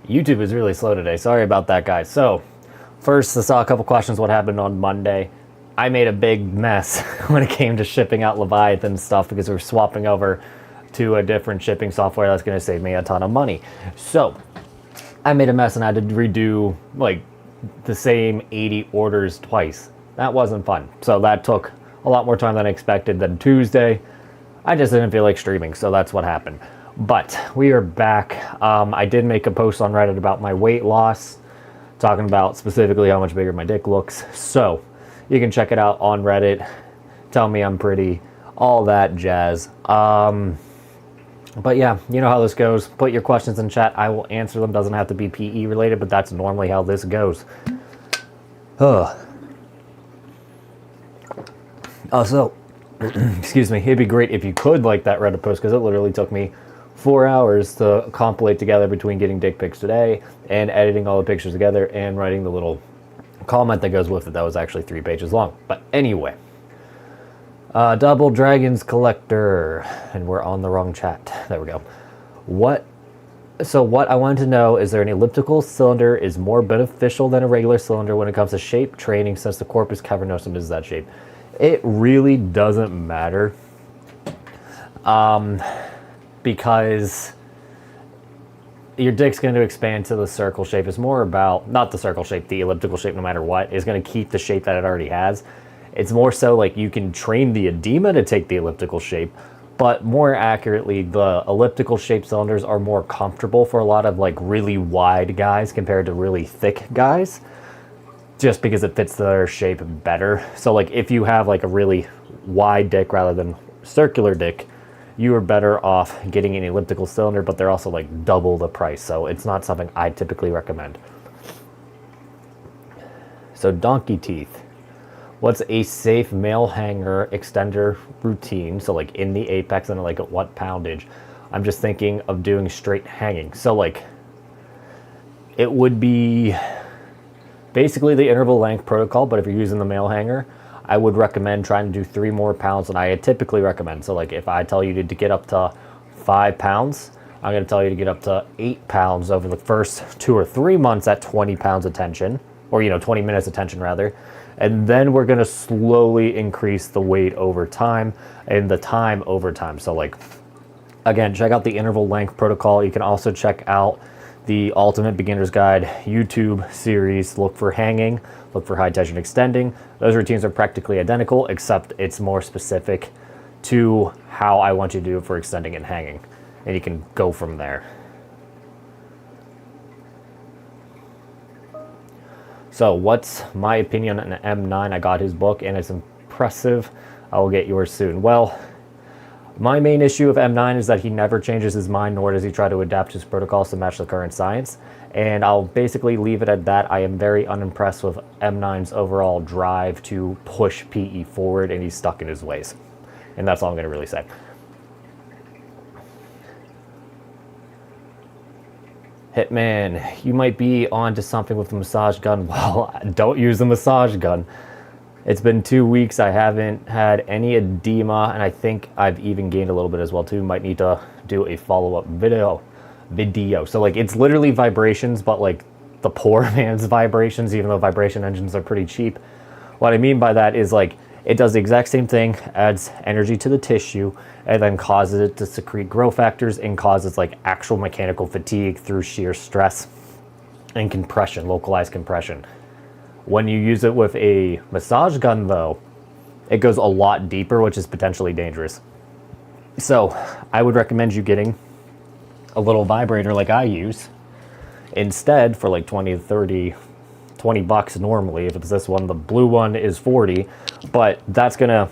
YouTube is really slow today. Sorry about that, guys. So, first, I saw a couple questions what happened on Monday. I made a big mess when it came to shipping out Leviathan stuff because we're swapping over to a different shipping software that's going to save me a ton of money. So, I made a mess and I had to redo like the same 80 orders twice. That wasn't fun. So that took a lot more time than I expected. Then Tuesday, I just didn't feel like streaming, so that's what happened. But we are back. I did make a post on Reddit about my weight loss, talking about specifically how much bigger my dick looks. So you can check it out on Reddit. Tell me I'm pretty, all that jazz. But yeah, you know how this goes. Put your questions in chat. I will answer them. Doesn't have to be PE related, but that's normally how this goes. Also, excuse me, it'd be great if you could like that Reddit post because it literally took me 4 hours to compilate together between getting dick pics today and editing all the pictures together and writing the little comment that goes with it. That was actually 3 pages long. But anyway, Double Dragons Collector, and we're on the wrong chat. There we go. What I wanted to know, is there an elliptical cylinder is more beneficial than a regular cylinder when it comes to shape training since the corpus cavernosum is that shape? It really doesn't matter. Because your dick's going to expand to the circle shape. It's more about, not the circle shape, the elliptical shape, no matter what, is going to keep the shape that it already has. It's more so like you can train the edema to take the elliptical shape, but more accurately, the elliptical shaped cylinders are more comfortable for a lot of like really wide guys compared to really thick guys, just because it fits their shape better. So like if you have like a really wide dick rather than circular dick, you are better off getting an elliptical cylinder, but they're also like double the price. So it's not something I typically recommend. So donkey teeth. What's a safe male hanger extender routine? So like in the apex and like at what poundage? I'm just thinking of doing straight hanging. So like it would be basically the interval length protocol, but if you're using the male hanger, I would recommend trying to do 3 more pounds than I typically recommend. So like if I tell you to get up to 5 pounds, I'm going to tell you to get up to 8 pounds over the first 2 or 3 months at 20 pounds of tension, or 20 minutes of tension rather. And then we're going to slowly increase the weight over time and the time over time. So like, again, check out the interval length protocol. You can also check out the Ultimate Beginner's Guide YouTube series. Look for hanging, look for high tension extending. Those routines are practically identical, except it's more specific to how I want you to do it for extending and hanging. And you can go from there. So what's my opinion on M9? I got his book and it's impressive. I will get yours soon. Well, my main issue with M9 is that he never changes his mind, nor does he try to adapt his protocols to match the current science. And I'll basically leave it at that. I am very unimpressed with M9's overall drive to push PE forward, and he's stuck in his ways. And that's all I'm going to really say. Hitman, you might be onto something with the massage gun. Well, don't use the massage gun. It's been 2 weeks. I haven't had any edema, and I think I've even gained a little bit as well too. Might need to do a follow-up video. So like it's literally vibrations, but like the poor man's vibrations, even though vibration engines are pretty cheap. What I mean by that is like it does the exact same thing, adds energy to the tissue, and then causes it to secrete growth factors and causes like actual mechanical fatigue through sheer stress and compression, localized compression. When you use it with a massage gun though, it goes a lot deeper, which is potentially dangerous. So I would recommend you getting a little vibrator like I use instead for like 20 bucks normally. If it's this one, the blue one is 40, but that's gonna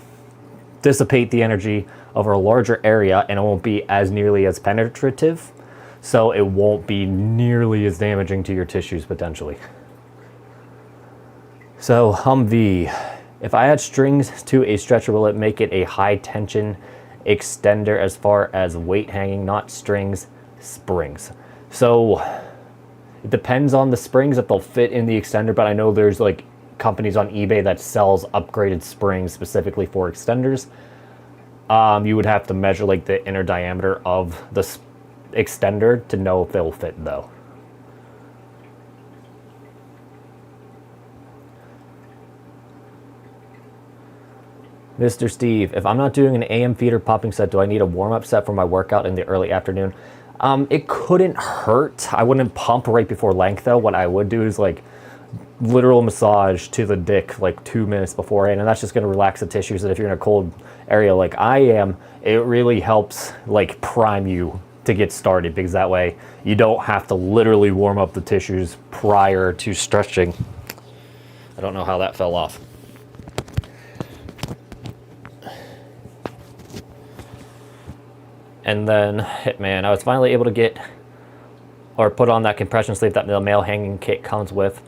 dissipate the energy over a larger area and it won't be as nearly as penetrative, so it won't be nearly as damaging to your tissues potentially. So Humvee, if I add strings to a stretcher, will it make it a high tension extender as far as weight hanging, not strings, springs? So it depends on the springs if they'll fit in the extender, but I know there's like companies on eBay that sells upgraded springs specifically for extenders. You would have to measure like the inner diameter of the extender to know if they'll fit though. Mr. Steve, if I'm not doing an AM feeder popping set, do I need a warm-up set for my workout in the early afternoon? It couldn't hurt. I wouldn't pump right before length though. What I would do is like literal massage to the dick like 2 minutes beforehand, and that's just going to relax the tissues. And if you're in a cold area like I am, it really helps like prime you to get started, because that way you don't have to literally warm up the tissues prior to stretching. I don't know how that fell off. And then, Hitman, I was finally able to get or put on that compression sleeve that the male hanging kit comes with.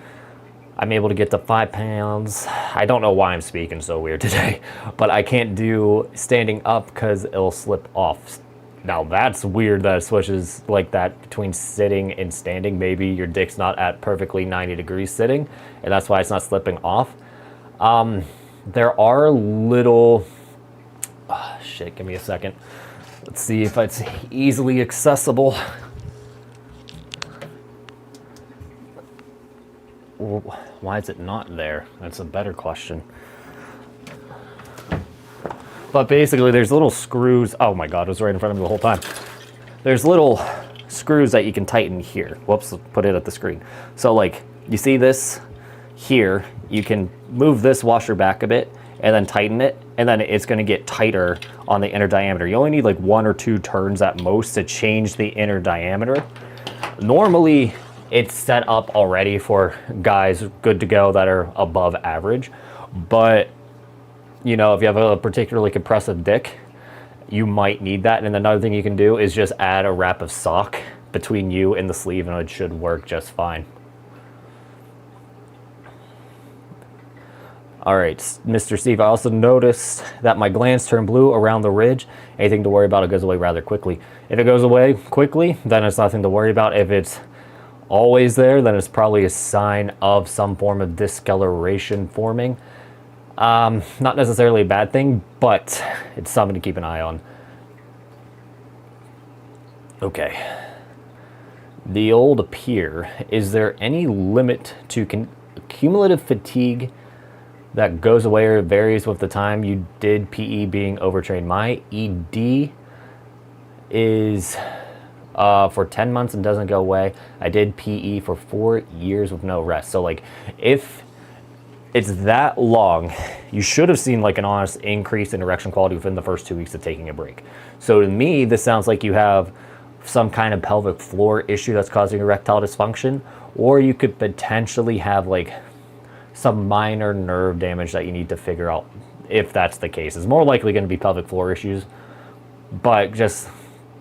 I'm able to get to 5 pounds. I don't know why I'm speaking so weird today, but I can't do standing up because it'll slip off. Now that's weird that it switches like that between sitting and standing. Maybe your dick's not at perfectly 90 degrees sitting, and that's why it's not slipping off. There are little, shit, give me a second. Let's see if it's easily accessible. Why is it not there? That's a better question. But basically there's little screws. Oh my God, it was right in front of me the whole time. There's little screws that you can tighten here. Whoops, put it at the screen. So like, you see this here, you can move this washer back a bit and then tighten it, and then it's gonna get tighter on the inner diameter. You only need like 1 or 2 turns at most to change the inner diameter. Normally, it's set up already for guys good to go that are above average, but you know, if you have a particularly compressive dick, you might need that. And another thing you can do is just add a wrap of sock between you and the sleeve, and it should work just fine. All right, Mr. Steve, I also noticed that my glands turn blue around the ridge. Anything to worry about? It goes away rather quickly. If it goes away quickly, then it's nothing to worry about. If it's always there, then it's probably a sign of some form of discoloration forming. Not necessarily a bad thing, but it's something to keep an eye on. Okay. The old peer, is there any limit to cumulative fatigue that goes away or varies with the time you did PE being overtrained? My ED is for 10 months and doesn't go away. I did PE for 4 years with no rest. So like, if it's that long, you should have seen like an honest increase in erection quality within the first 2 weeks of taking a break. So to me, this sounds like you have some kind of pelvic floor issue that's causing erectile dysfunction, or you could potentially have like some minor nerve damage that you need to figure out. If that's the case, it's more likely going to be pelvic floor issues, but just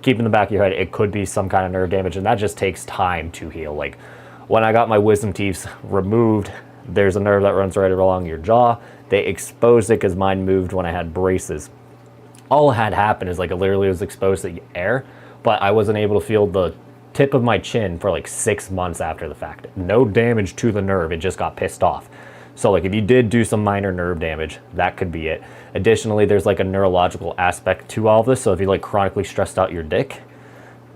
keep in the back of your head, it could be some kind of nerve damage, and that just takes time to heal. Like when I got my wisdom teeth removed, there's a nerve that runs right along your jaw. They exposed it because mine moved when I had braces. All had happened is like it literally was exposed to the air, but I wasn't able to feel the tip of my chin for like 6 months after the fact. No damage to the nerve, it just got pissed off. So like if you did do some minor nerve damage, that could be it. Additionally, there's like a neurological aspect to all of this. So if you like chronically stressed out your dick,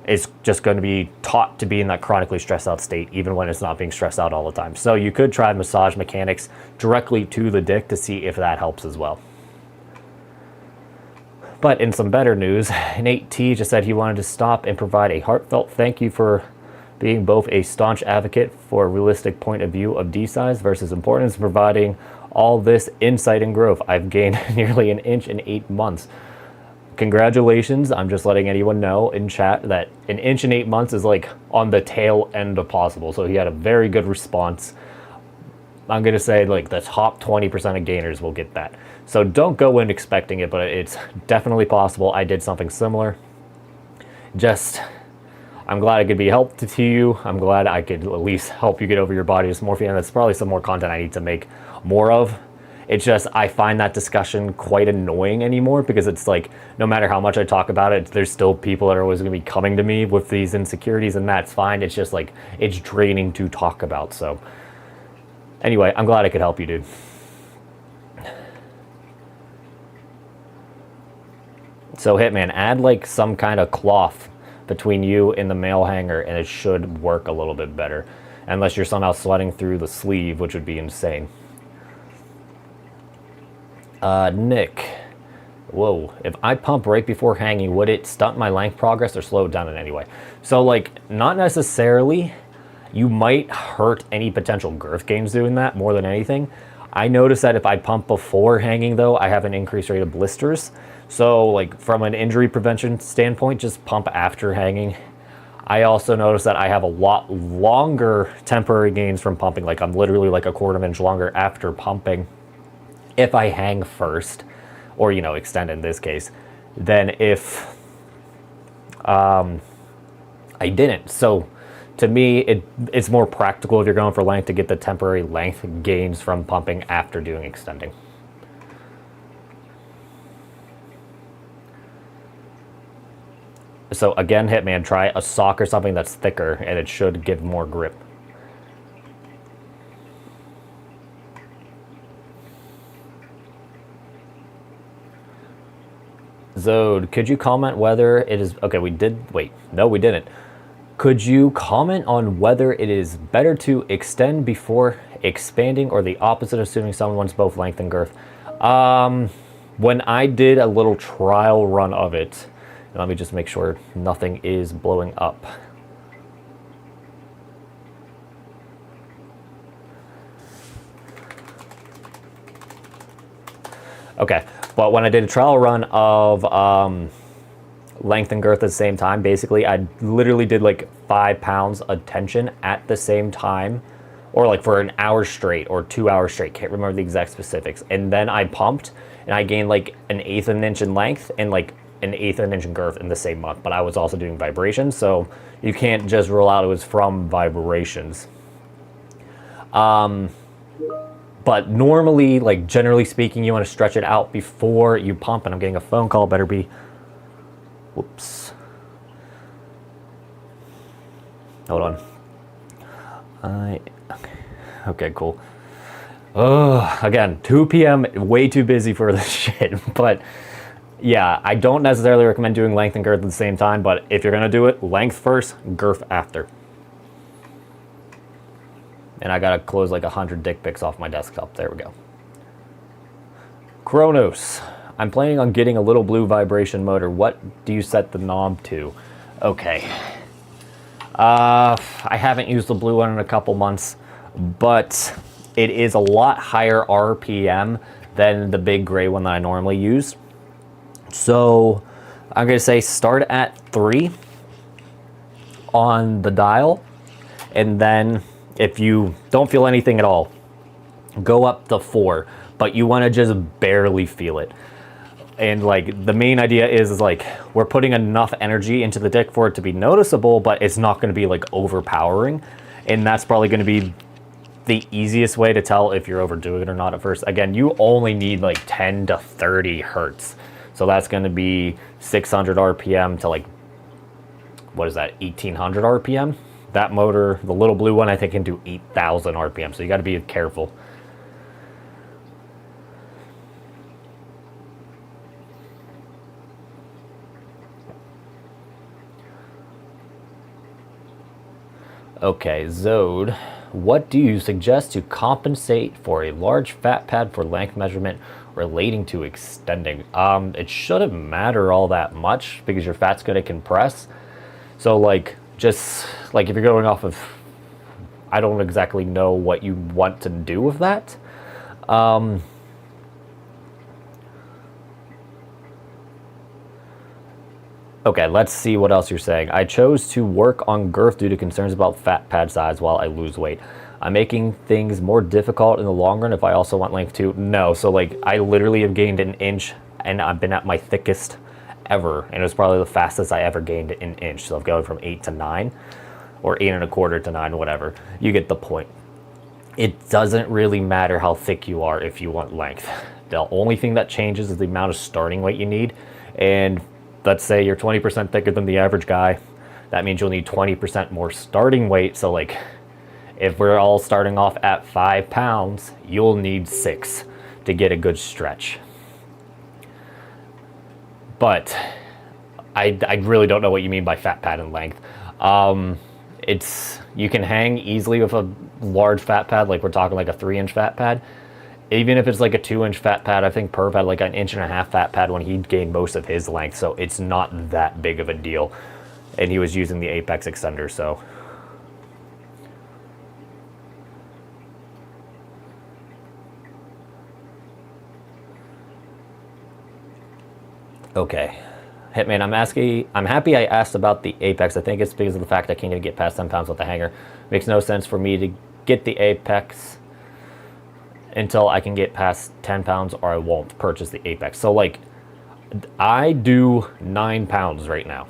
it's just going to be taught to be in that chronically stressed out state, even when it's not being stressed out all the time. So you could try massage mechanics directly to the dick to see if that helps as well. But in some better news, Nate T just said he wanted to stop and provide a heartfelt thank you for being both a staunch advocate for a realistic point of view of D-size versus importance, providing all this insight and growth. I've gained nearly 1 inch in 8 months. Congratulations. I'm just letting anyone know in chat that 1 inch in 8 months is like on the tail end of possible. So he had a very good response. I'm going to say like the top 20% of gainers will get that. So don't go in expecting it, but it's definitely possible. I did something similar. I'm glad I could be helped to you. I'm glad I could at least help you get over your body dysmorphia, and that's probably some more content I need to make more of. It's just, I find that discussion quite annoying anymore, because it's like, no matter how much I talk about it, there's still people that are always going to be coming to me with these insecurities, and that's fine. It's just like, it's draining to talk about. So anyway, I'm glad I could help you, dude. So Hitman, add like some kind of cloth between you and the male hanger, and it should work a little bit better, unless you're somehow sweating through the sleeve, which would be insane. Nick, Whoa, if I pump right before hanging, would it stunt my length progress or slow it down in any way? So like, not necessarily. You might hurt any potential girth gains doing that more than anything. I noticed that if I pump before hanging though, I have an increased rate of blisters. So like from an injury prevention standpoint, just pump after hanging. I also noticed that I have a lot longer temporary gains from pumping. Like I'm literally like a quarter of an inch longer after pumping if I hang first, or, you know, extend in this case, than if I didn't. So to me, it's more practical if you're going for length to get the temporary length gains from pumping after doing extending. So again, Hitman, try a sock or something that's thicker and it should give more grip. Zode, could you comment whether it is... Okay, we did... Wait, no, we didn't. Could you comment on whether it is better to extend before expanding or the opposite, assuming someone wants both length and girth? When I did a little trial run of it, let me just make sure nothing is blowing up. Okay, but when I did a trial run of length and girth at the same time, basically I literally did like 5 pounds of tension at the same time, or like for an hour straight or 2 hours straight, can't remember the exact specifics, and then I pumped and I gained like 1/8 of an inch in length and like 1/8 of an inch in girth in the same month. But I was also doing vibrations, so you can't just rule out it was from vibrations. But normally, like generally speaking, you want to stretch it out before you pump. And I'm getting a phone call, better be... Whoops. Hold on. Okay, cool. Oh, again, 2 p.m., way too busy for this shit. But yeah, I don't necessarily recommend doing length and girth at the same time, but if you're gonna do it, length first, girth after. And I gotta close like 100 dick pics off my desktop. There we go. Kronos, I'm planning on getting a little blue vibration motor. What do you set the knob to? Okay. I haven't used the blue one in a couple months, but it is a lot higher RPM than the big gray one that I normally use. So I'm gonna say start at 3 on the dial, and then if you don't feel anything at all, go up to 4, but you want to just barely feel it. And like the main idea is like we're putting enough energy into the dick for it to be noticeable, but it's not going to be like overpowering. And that's probably going to be the easiest way to tell if you're overdoing it or not at first. Again, you only need like 10 to 30 hertz. So that's going to be 600 RPM to like, what is that, 1800 RPM? That motor, the little blue one, I think can do 8,000 RPM. So you got to be careful. Okay, Zode, what do you suggest to compensate for a large fat pad for length measurement relating to extending? It shouldn't matter all that much because your fat's going to compress. So like, just like if you're going off of, I don't exactly know what you want to do with that. Okay, let's see what else you're saying. I chose to work on girth due to concerns about fat pad size while I lose weight. I'm making things more difficult in the long run if I also want length too. No, so like I literally have gained 1 inch and I've been at my thickest ever, and it was probably the fastest I ever gained 1 inch. So I've gone from 8 to 9, or 8 1/4 to 9, whatever. You get the point. It doesn't really matter how thick you are if you want length. The only thing that changes is the amount of starting weight you need. And let's say you're 20% thicker than the average guy. That means you'll need 20% more starting weight. So like if we're all starting off at 5 pounds, you'll need 6 to get a good stretch. But I really don't know what you mean by fat pad and length. You can hang easily with a large fat pad, like we're talking like a 3-inch fat pad. even if it's like a 2-inch fat pad, I think Perv had like an 1.5-inch fat pad when he gained most of his length, so it's not that big of a deal. And he was using the apex extender, so. Okay. Hitman, I'm happy I asked about the apex. I think it's because of the fact I can't even get past 10 pounds with the hanger. Makes no sense for me to get the apex until I can get past 10 pounds, or I won't purchase the apex. So like, I do 9 pounds right now.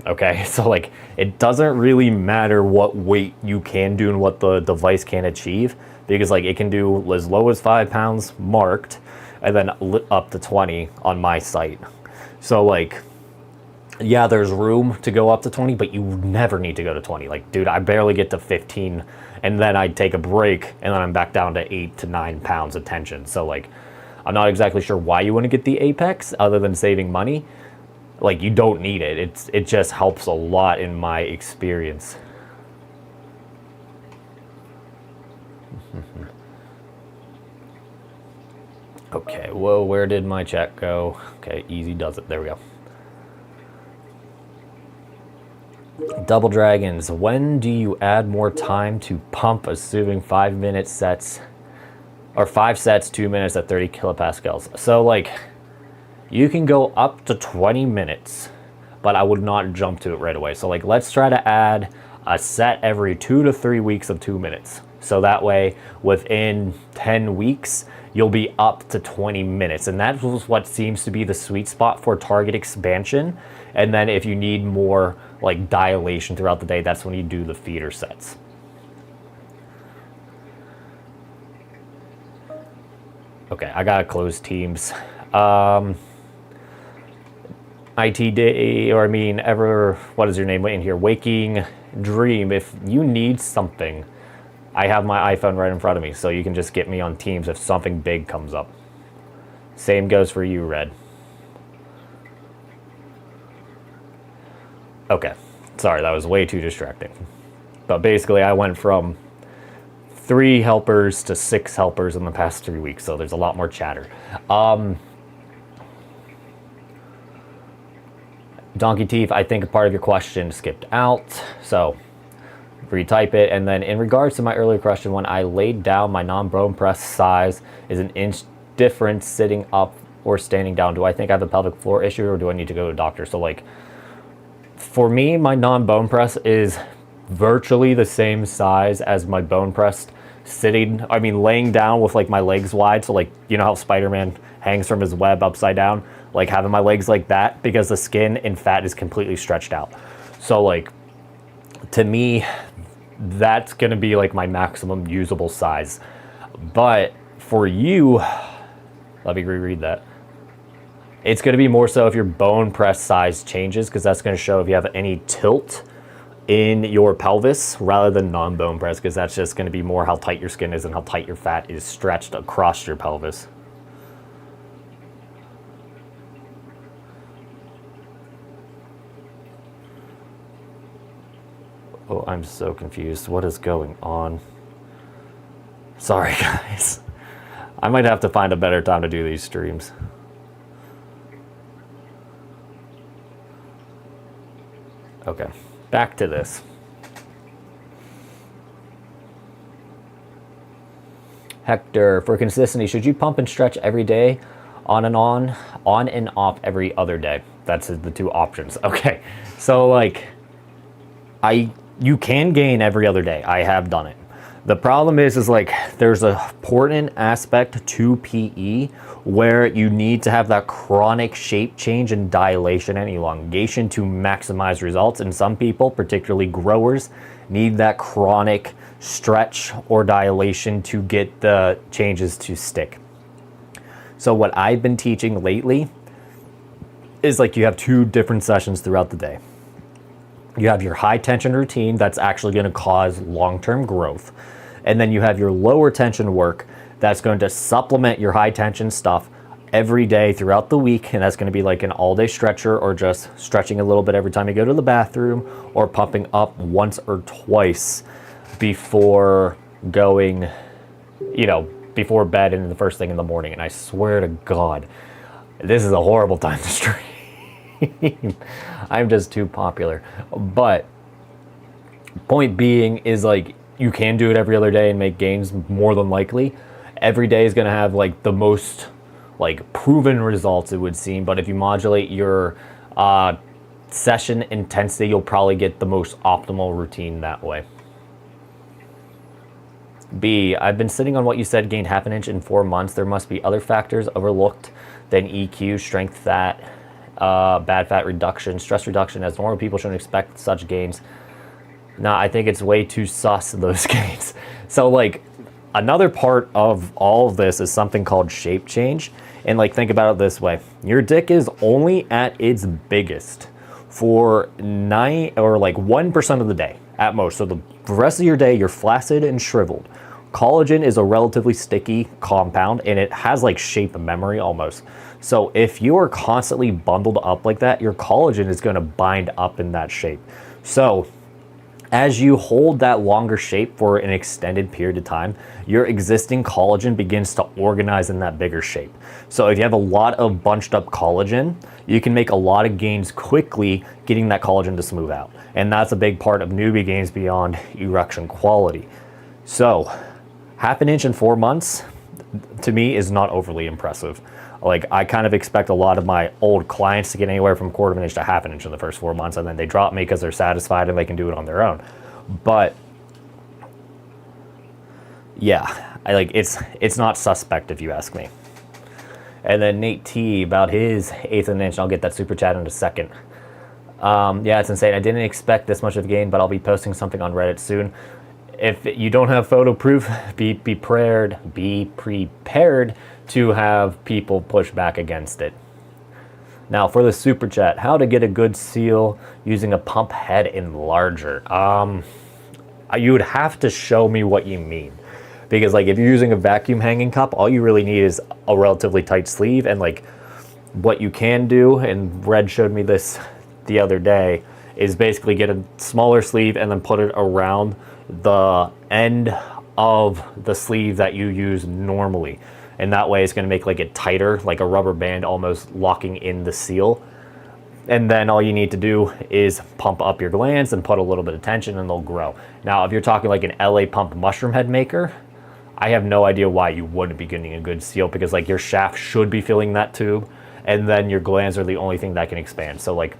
Okay, so like, it doesn't really matter what weight you can do and what the device can achieve, because like, it can do as low as 5 pounds marked, and then up to 20 on my site. So like, yeah, there's room to go up to 20, but you never need to go to 20. Like, dude, I barely get to 15, and then I take a break, and then I'm back down to 8 to 9 pounds of tension. So, like, I'm not exactly sure why you want to get the apex, other than saving money. Like, you don't need it. It just helps a lot in my experience. Okay, whoa, where did my chat go? Okay, easy does it. There we go. Double Dragons, when do you add more time to pump, assuming 5-minute sets, or 5 sets, 2 minutes at 30 kilopascals? So like, you can go up to 20 minutes, but I would not jump to it right away. So like, let's try to add a set every 2 to 3 weeks of 2 minutes. So that way, within 10 weeks, you'll be up to 20 minutes. And that was what seems to be the sweet spot for target expansion. And then if you need more like dilation throughout the day, that's when you do the feeder sets. Okay, I gotta close Teams. IT Day, or I mean, what is your name in here? Waking Dream. If you need something, I have my iPhone right in front of me, so you can just get me on Teams if something big comes up. Same goes for you, Red. Okay, sorry, that was way too distracting. But basically, I went from 3 helpers to 6 helpers in the past 3 weeks, so there's a lot more chatter. Donkey Teeth, I think a part of your question skipped out, so retype it. And then in regards to my earlier question, when I laid down, my non-bone press size is an inch difference sitting up or standing down. Do I think I have a pelvic floor issue, or do I need to go to a doctor? So like, for me, my non-bone press is virtually the same size as my bone press laying down with like my legs wide. So like, you know how Spider-Man hangs from his web upside down? Like having my legs like that, because the skin and fat is completely stretched out. So like, to me, that's gonna be like my maximum usable size. But for you, let me reread that. It's going to be more so if your bone press size changes, because that's going to show if you have any tilt in your pelvis rather than non-bone press, because that's just going to be more how tight your skin is and how tight your fat is stretched across your pelvis. Oh, I'm so confused. What is going on? Sorry, guys. I might have to find a better time to do these streams. Okay, back to this. Hector, for consistency, should you pump and stretch every day, on and off every other day? That's the 2 options. Okay, so like, you can gain every other day. I have done it. The problem is like, there's an important aspect to PE where you need to have that chronic shape change and dilation and elongation to maximize results. And some people, particularly growers, need that chronic stretch or dilation to get the changes to stick. So what I've been teaching lately is like, you have 2 different sessions throughout the day. You have your high tension routine that's actually going to cause long-term growth. And then you have your lower tension work that's going to supplement your high tension stuff every day throughout the week. And that's going to be like an all-day stretcher, or just stretching a little bit every time you go to the bathroom, or pumping up once or twice before going, before bed and the first thing in the morning. And I swear to God, this is a horrible time to stream. I'm just too popular. But point being is, like, you can do it every other day and make gains more than likely. Every day is going to have like the most like proven results, it would seem. But if you modulate your session intensity, you'll probably get the most optimal routine that way. B, I've been sitting on what you said, gained half an inch in 4 months. There must be other factors overlooked than EQ, strength, fat, bad fat reduction, stress reduction, as normal people shouldn't expect such gains. No, I think it's way too sus, those gains. So like, another part of all of this is something called shape change. And like, think about it this way. Your dick is only at its biggest for 1% of the day at most. So the rest of your day, you're flaccid and shriveled. Collagen is a relatively sticky compound, and it has like shape memory almost. So if you are constantly bundled up like that, your collagen is going to bind up in that shape. So as you hold that longer shape for an extended period of time, your existing collagen begins to organize in that bigger shape. So if you have a lot of bunched up collagen, you can make a lot of gains quickly getting that collagen to smooth out. And that's a big part of newbie gains beyond erection quality. So half an inch in 4 months, to me, is not overly impressive. Like, I kind of expect a lot of my old clients to get anywhere from 1/4 of an inch to half an inch in the first 4 months, and then they drop me because they're satisfied and they can do it on their own. But yeah, it's not suspect if you ask me. And then Nate T about his 1/8 of an inch. I'll get that super chat in a second. Yeah, it's insane. I didn't expect this much of a gain, but I'll be posting something on Reddit soon. If you don't have photo proof, be prepared to have people push back against it. Now for the super chat, how to get a good seal using a pump head enlarger. You would have to show me what you mean, because like, if you're using a vacuum hanging cup, all you really need is a relatively tight sleeve. And like, what you can do, and Red showed me this the other day, is basically get a smaller sleeve and then put it around the end of the sleeve that you use normally. And that way it's going to make like it tighter, like a rubber band almost locking in the seal. And then all you need to do is pump up your glands and put a little bit of tension and they'll grow. Now, if you're talking like an LA pump mushroom head maker, I have no idea why you wouldn't be getting a good seal, because like your shaft should be filling that tube, and then your glands are the only thing that can expand. So like,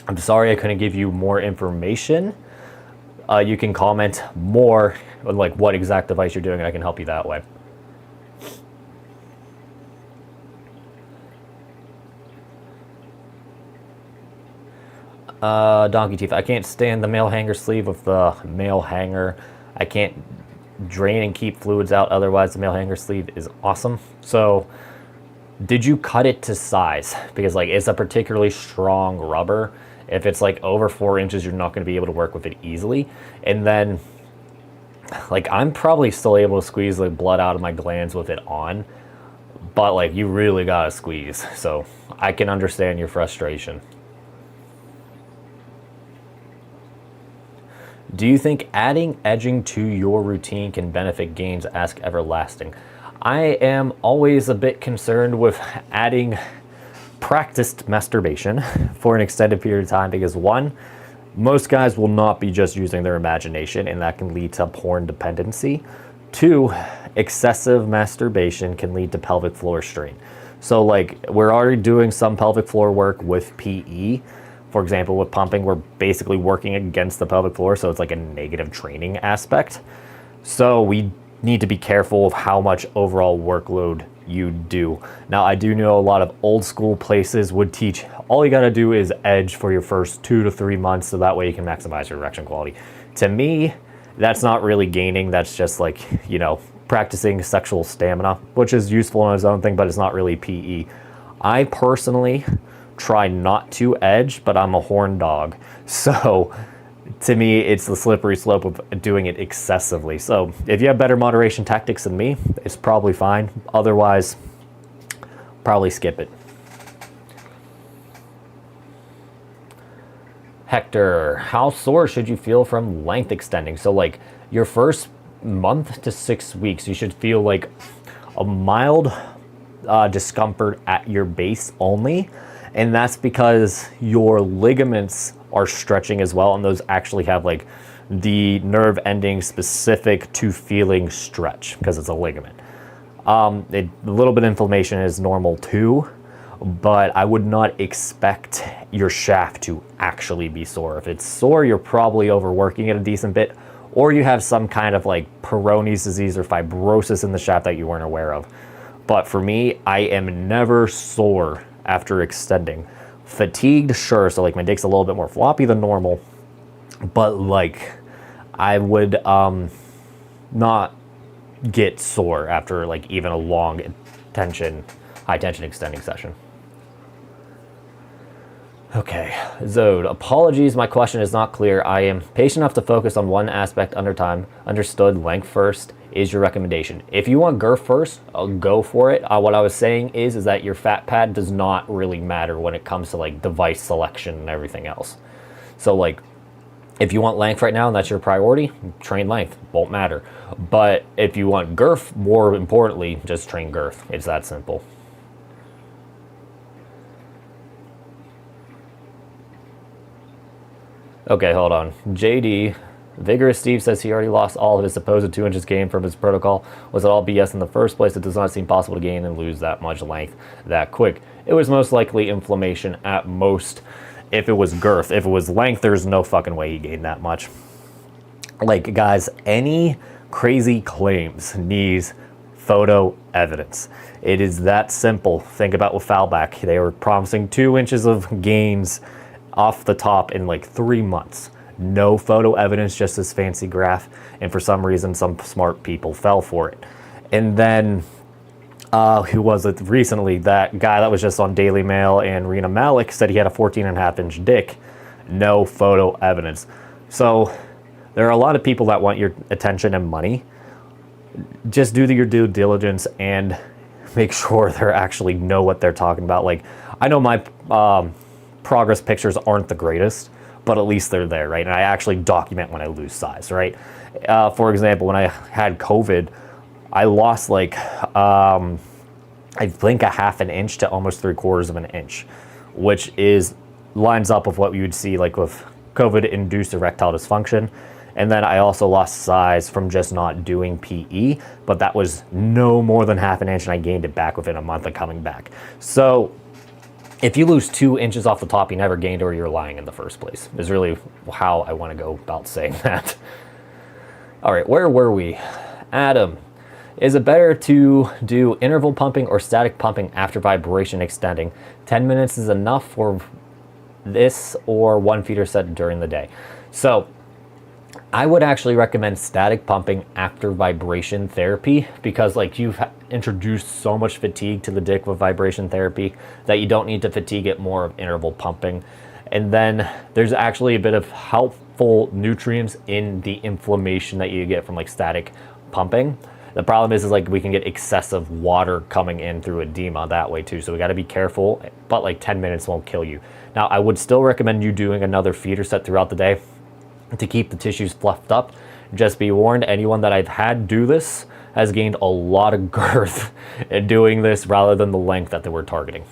I'm sorry I couldn't give you more information. You can comment more on like what exact device you're doing, and I can help you that way. Donkey Teeth, I can't stand the male hanger sleeve with the male hanger. I can't drain and keep fluids out, otherwise the male hanger sleeve is awesome. So did you cut it to size? Because like, it's a particularly strong rubber. If it's like over 4 inches, you're not going to be able to work with it easily. And then like, I'm probably still able to squeeze the blood out of my glands with it on, but like, you really gotta squeeze. So I can understand your frustration. Do you think adding edging to your routine can benefit gains? Ask Everlasting. I am always a bit concerned with adding practiced masturbation for an extended period of time, because one, most guys will not be just using their imagination, and that can lead to porn dependency. Two, excessive masturbation can lead to pelvic floor strain. So like, we're already doing some pelvic floor work with PE. For example, with pumping, we're basically working against the pelvic floor, so it's like a negative training aspect. So we need to be careful of how much overall workload you do. Now, I do know a lot of old school places would teach all you got to do is edge for your first 2 to 3 months, so that way you can maximize your erection quality. To me, that's not really gaining. That's just like, you know, practicing sexual stamina, which is useful in its own thing, but it's not really PE. I personally try not to edge, but I'm a horn dog. So to me, it's the slippery slope of doing it excessively. So if you have better moderation tactics than me, it's probably fine. Otherwise, probably skip it. Hector, how sore should you feel from length extending? So like, your first month to 6 weeks, you should feel like a mild discomfort at your base only, and that's because your ligaments are stretching as well, and those actually have like the nerve ending specific to feeling stretch because it's a ligament. A little bit of inflammation is normal too, but I would not expect your shaft to actually be sore. If it's sore, you're probably overworking it a decent bit, or you have some kind of like Peyronie's disease or fibrosis in the shaft that you weren't aware of. But for me, I am never sore after extending. Fatigued, sure, so like my dick's a little bit more floppy than normal, but like I would not get sore after like even a long high tension extending session. Okay, Zode, apologies, my question is not clear. I am patient enough to focus on one aspect under time. Understood, length first is your recommendation. If you want girth first, I'll go for it. What I was saying is that your fat pad does not really matter when it comes to like device selection and everything else. So like, if you want length right now and that's your priority, train length, won't matter. But if you want girth, more importantly, just train girth. It's that simple. Okay, hold on. JD, Vigorous Steve says he already lost all of his supposed 2 inches gain from his protocol. Was it all BS in the first place? It does not seem possible to gain and lose that much length that quick. It was most likely inflammation at most. If it was girth, if it was length, there's no fucking way he gained that much. Like, guys, any crazy claims needs photo evidence. It is that simple. Think about with Foulback. They were promising 2 inches of gains off the top in like 3 months. No photo evidence, just this fancy graph. And for some reason, some smart people fell for it. And then, who was it recently? That guy that was just on Daily Mail and Rena Malik said he had a 14.5-inch dick. No photo evidence. So there are a lot of people that want your attention and money. Just do your due diligence and make sure they actually know what they're talking about. Like, I know my progress pictures aren't the greatest, but at least they're there, right? And I actually document when I lose size, right? For example, when I had COVID, I lost like, I think 1/2 inch to almost 3/4 inch, which lines up with what you would see like with COVID-induced erectile dysfunction. And then I also lost size from just not doing PE, but that was no more than 1/2 inch, and I gained it back within a month of coming back. So if you lose 2 inches off the top, you never gained, or you're lying in the first place, is really how I want to go about saying that. All right, where were we? Adam, is it better to do interval pumping or static pumping after vibration extending? 10 minutes is enough for this, or 1 feeder set during the day. So I would actually recommend static pumping after vibration therapy, because like you've introduced so much fatigue to the dick with vibration therapy that you don't need to fatigue it more of interval pumping. And then there's actually a bit of helpful nutrients in the inflammation that you get from like static pumping. The problem is like we can get excessive water coming in through edema that way too. So we got to be careful, but like 10 minutes won't kill you. Now I would still recommend you doing another feeder set throughout the day to keep the tissues fluffed up. Just be warned, anyone that I've had do this has gained a lot of girth in doing this rather than the length that they were targeting.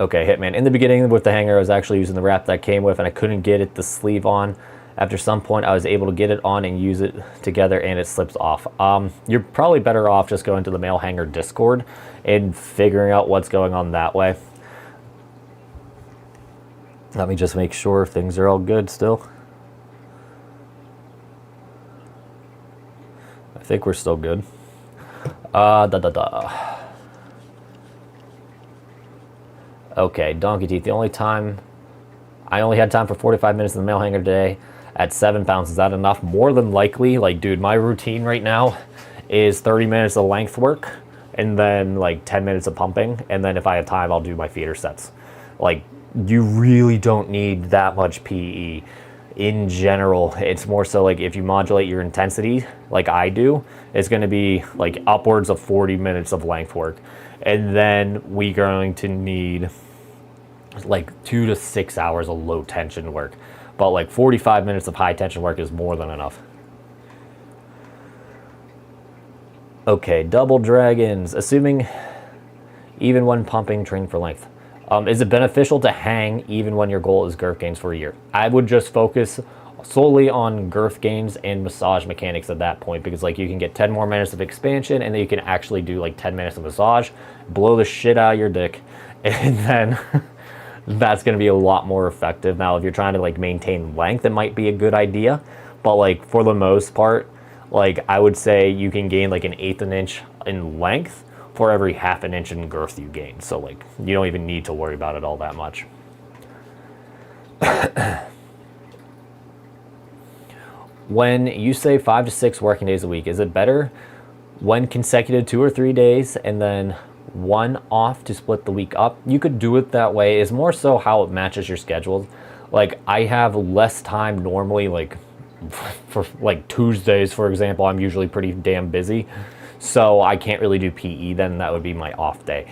Okay, Hitman. In the beginning with the hanger, I was actually using the wrap that came with, and I couldn't get the sleeve on. After some point, I was able to get it on and use it together, and it slips off. You're probably better off just going to the male hanger Discord and figuring out what's going on that way. Let me just make sure things are all good still. I think we're still good. Okay, Donkey Teeth. I only had time for 45 minutes in the male hanger today at 7 pounds. Is that enough? More than likely. Like, dude, my routine right now is 30 minutes of length work and then like 10 minutes of pumping. And then if I have time, I'll do my feeder sets. Like, you really don't need that much PE in general. It's more so like if you modulate your intensity like I do, it's going to be like upwards of 40 minutes of length work. And then we're going to need like 2 to 6 hours of low tension work. But like 45 minutes of high tension work is more than enough. Okay, double dragons. Assuming even when pumping, train for length. Is it beneficial to hang even when your goal is girth gains for a year? I would just focus solely on girth gains and massage mechanics at that point, because like you can get 10 more minutes of expansion and then you can actually do like 10 minutes of massage, blow the shit out of your dick, and then that's going to be a lot more effective. Now, if you're trying to like maintain length, it might be a good idea, but like for the most part, like I would say you can gain like 1/8 an inch in length for every 1/2 an inch in girth you gain. So like you don't even need to worry about it all that much. When you say 5 to 6 working days a week, is it better when consecutive 2 or 3 days and then one off to split the week up? You could do it that way. It's more so how it matches your schedule. Like I have less time normally, like for like Tuesdays, for example, I'm usually pretty damn busy. So I can't really do PE then. That would be my off day.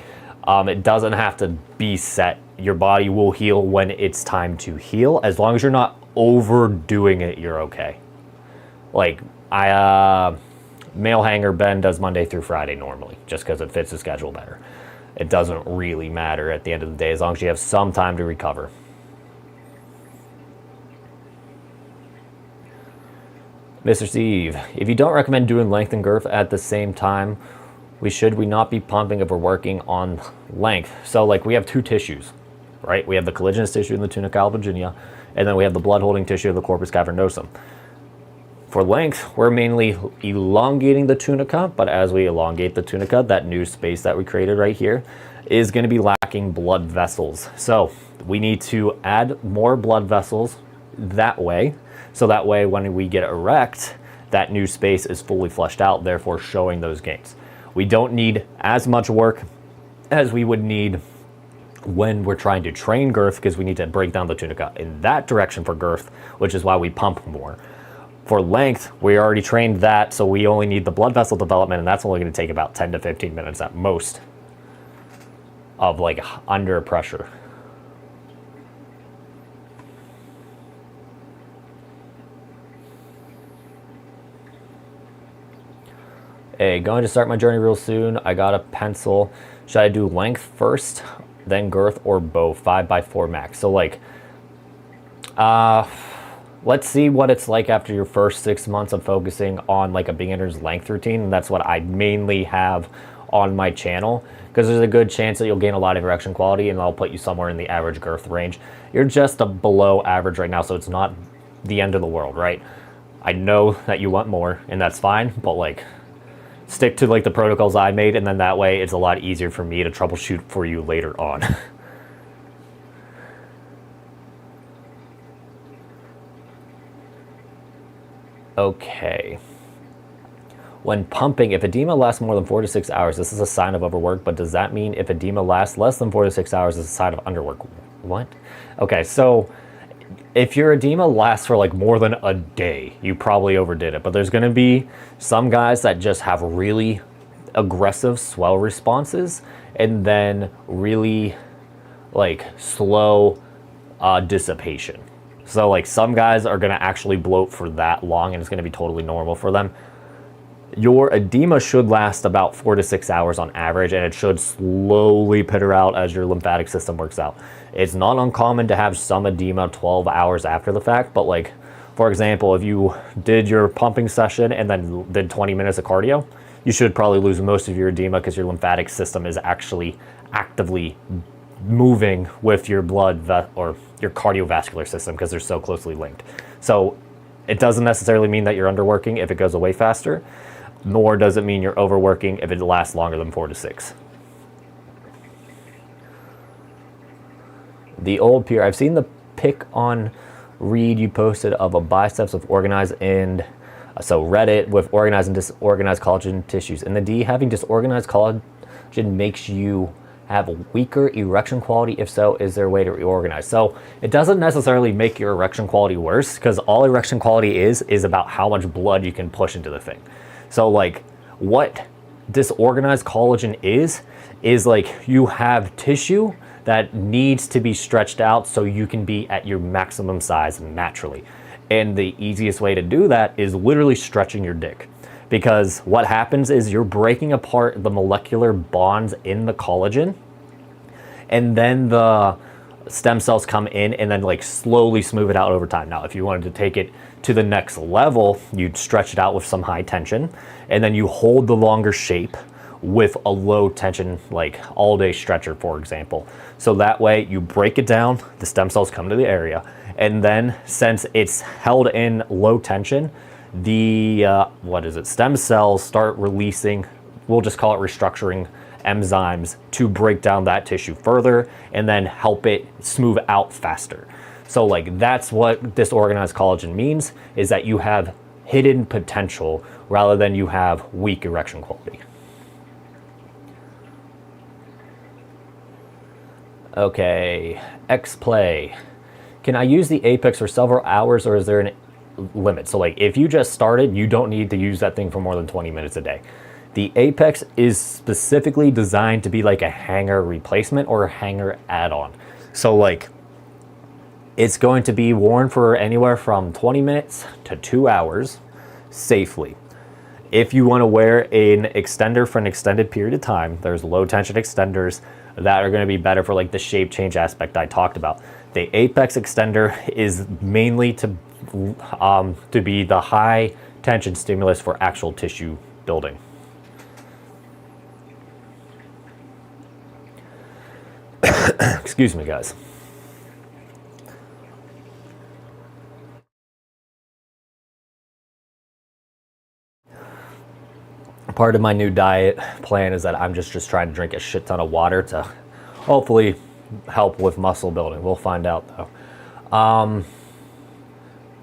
It doesn't have to be set. Your body will heal when it's time to heal. As long as you're not overdoing it, you're okay. Like male hanger Ben does Monday through Friday normally, just because it fits the schedule better. It doesn't really matter at the end of the day, as long as you have some time to recover. Mr. Steve, if you don't recommend doing length and girth at the same time, we not be pumping if we're working on length? So like we have 2 tissues, right? We have the collagenous tissue in the tunica albuginea, and then we have the blood holding tissue of the corpus cavernosum. For length, we're mainly elongating the tunica, but as we elongate the tunica, that new space that we created right here is going to be lacking blood vessels. So we need to add more blood vessels that way. So that way when we get erect, that new space is fully fleshed out, therefore showing those gains. We don't need as much work as we would need when we're trying to train girth, because we need to break down the tunica in that direction for girth, which is why we pump more. For length, we already trained that, so we only need the blood vessel development, and that's only going to take about 10 to 15 minutes at most of like under pressure. Hey, going to start my journey real soon. I got a pencil. Should I do length first, then girth, or both? 5x4 max. So like, let's see what it's like after your first 6 months of focusing on like a beginner's length routine. And that's what I mainly have on my channel, because there's a good chance that you'll gain a lot of erection quality and I'll put you somewhere in the average girth range. You're just below average right now, so it's not the end of the world, right? I know that you want more and that's fine, but like stick to like the protocols I made, and then that way it's a lot easier for me to troubleshoot for you later on. Okay. When pumping, if edema lasts more than 4 to 6 hours, this is a sign of overwork, but does that mean if edema lasts less than 4 to 6 hours, it's a sign of underwork? What? Okay, so if your edema lasts for like more than a day, you probably overdid it, but there's gonna be some guys that just have really aggressive swell responses and then really like slow dissipation. So like some guys are gonna actually bloat for that long and it's gonna be totally normal for them. Your edema should last about 4 to 6 hours on average, and it should slowly peter out as your lymphatic system works out. It's not uncommon to have some edema 12 hours after the fact, but like, for example, if you did your pumping session and then did 20 minutes of cardio, you should probably lose most of your edema because your lymphatic system is actually actively moving with your blood or your cardiovascular system because they're so closely linked. So it doesn't necessarily mean that you're underworking if it goes away faster, nor does it mean you're overworking if it lasts longer than 4 to 6. The old peer, I've seen the pic on Reed you posted of a biceps with organized and so Reddit with organized and disorganized collagen tissues. In the D, having disorganized collagen makes you have a weaker erection quality. If so, is there a way to reorganize? So it doesn't necessarily make your erection quality worse, because all erection quality is about how much blood you can push into the thing. So like what disorganized collagen is like you have tissue that needs to be stretched out so you can be at your maximum size naturally. And the easiest way to do that is literally stretching your dick. because what happens is you're breaking apart the molecular bonds in the collagen, and then the stem cells come in and then like slowly smooth it out over time. Now, if you wanted to take it to the next level, you'd stretch it out with some high tension, and then you hold the longer shape with a low tension, like all day stretcher, for example. So that way you break it down, the stem cells come to the area, and then since it's held in low tension, the stem cells start releasing, we'll just call it restructuring enzymes to break down that tissue further and then help it smooth out faster. So like that's what disorganized collagen means, is that you have hidden potential rather than you have weak erection quality. Okay, X-Play. Can I use the Apex for several hours, or is there an limit? So like if you just started, you don't need to use that thing for more than 20 minutes a day. The Apex is specifically designed to be like a hanger replacement or a hanger add-on. So like it's going to be worn for anywhere from 20 minutes to 2 hours safely. If you want to wear an extender for an extended period of time, there's low tension extenders that are going to be better for like the shape change aspect I talked about. The Apex extender is mainly to be the high tension stimulus for actual tissue building. Excuse me, guys. Part of my new diet plan is that I'm just trying to drink a shit ton of water to hopefully help with muscle building. We'll find out though.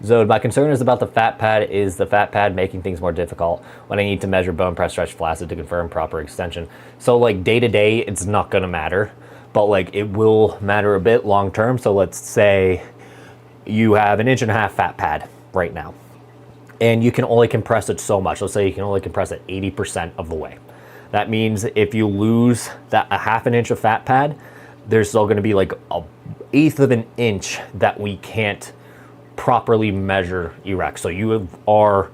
Zode, my concern is about the fat pad. Is the fat pad making things more difficult when I need to measure bone press stretch flaccid to confirm proper extension? So like day to day, it's not gonna matter, but like it will matter a bit long term. So let's say you have 1.5 inch fat pad right now, and you can only compress it so much. Let's say you can only compress it 80% of the way. That means if you lose that 1/2 inch of fat pad, there's still gonna be like 1/8 of an inch that we can't properly measure erect. So you are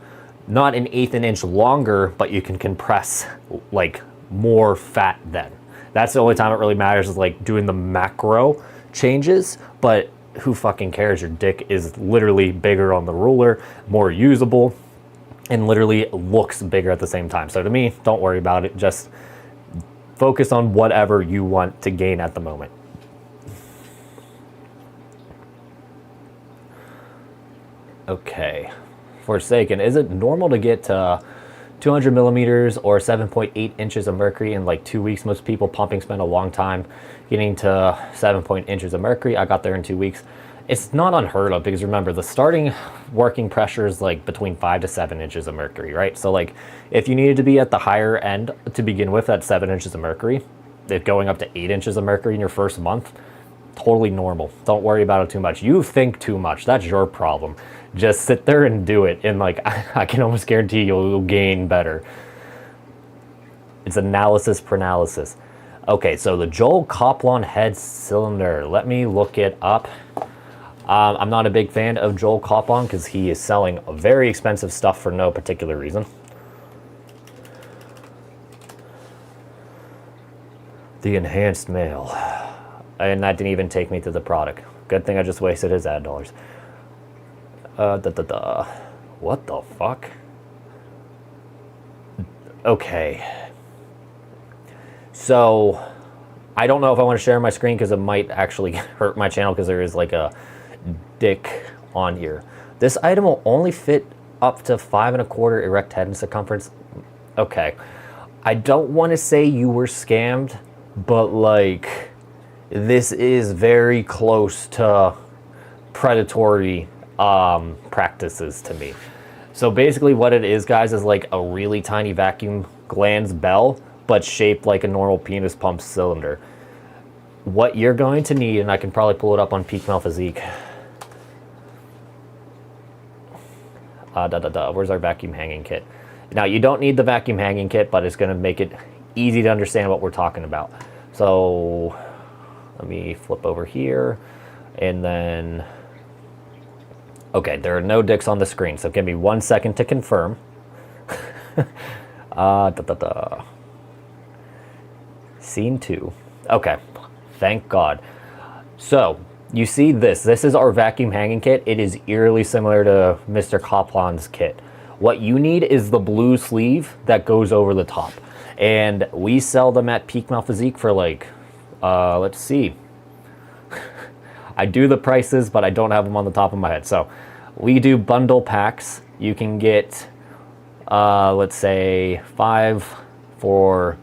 not 1/8 an inch longer, but you can compress like more fat then. That's the only time it really matters, is like doing the macro changes, but who fucking cares? Your dick is literally bigger on the ruler, more usable, and literally looks bigger at the same time. So to me, don't worry about it. Just focus on whatever you want to gain at the moment. Okay, Forsaken, is it normal to get 200 millimeters or 7.8 inches of mercury in like 2 weeks? Most people pumping spend a long time getting to 7 inches of mercury. I got there in 2 weeks. It's not unheard of, because remember, the starting working pressure is like between 5 to 7 inches of mercury, right? So like if you needed to be at the higher end to begin with at 7 inches of mercury, if going up to 8 inches of mercury in your first month, totally normal. Don't worry about it too much. You think too much. That's your problem. Just sit there and do it, and like I can almost guarantee you'll gain better. It's analysis paralysis. Okay, so the Joel Coplon head cylinder. Let me look it up. I'm not a big fan of Joel Coplon because he is selling very expensive stuff for no particular reason. The enhanced male. And that didn't even take me to the product. Good thing I just wasted his ad dollars. What the fuck? Okay. So, I don't know if I want to share my screen because it might actually hurt my channel, because there is like a dick on here. This item will only fit up to 5 1/4 erect head and circumference. Okay. I don't want to say you were scammed, but like, this is very close to predatory practices to me. So basically what it is, guys, is like a really tiny vacuum glands bell, but shaped like a normal penis pump cylinder. What you're going to need, and I can probably pull it up on Peak Male Physique. Where's our vacuum hanging kit? Now, you don't need the vacuum hanging kit, but it's going to make it easy to understand what we're talking about. So let me flip over here, and then, okay, there are no dicks on the screen, so give me 1 second to confirm. Scene 2. Okay, thank God. So, you see this. This is our vacuum hanging kit. It is eerily similar to Mr. Kaplan's kit. What you need is the blue sleeve that goes over the top. And we sell them at Peak Mouth Physique for like, let's see. I do the prices, but I don't have them on the top of my head. So we do bundle packs. You can get, let's say 5 for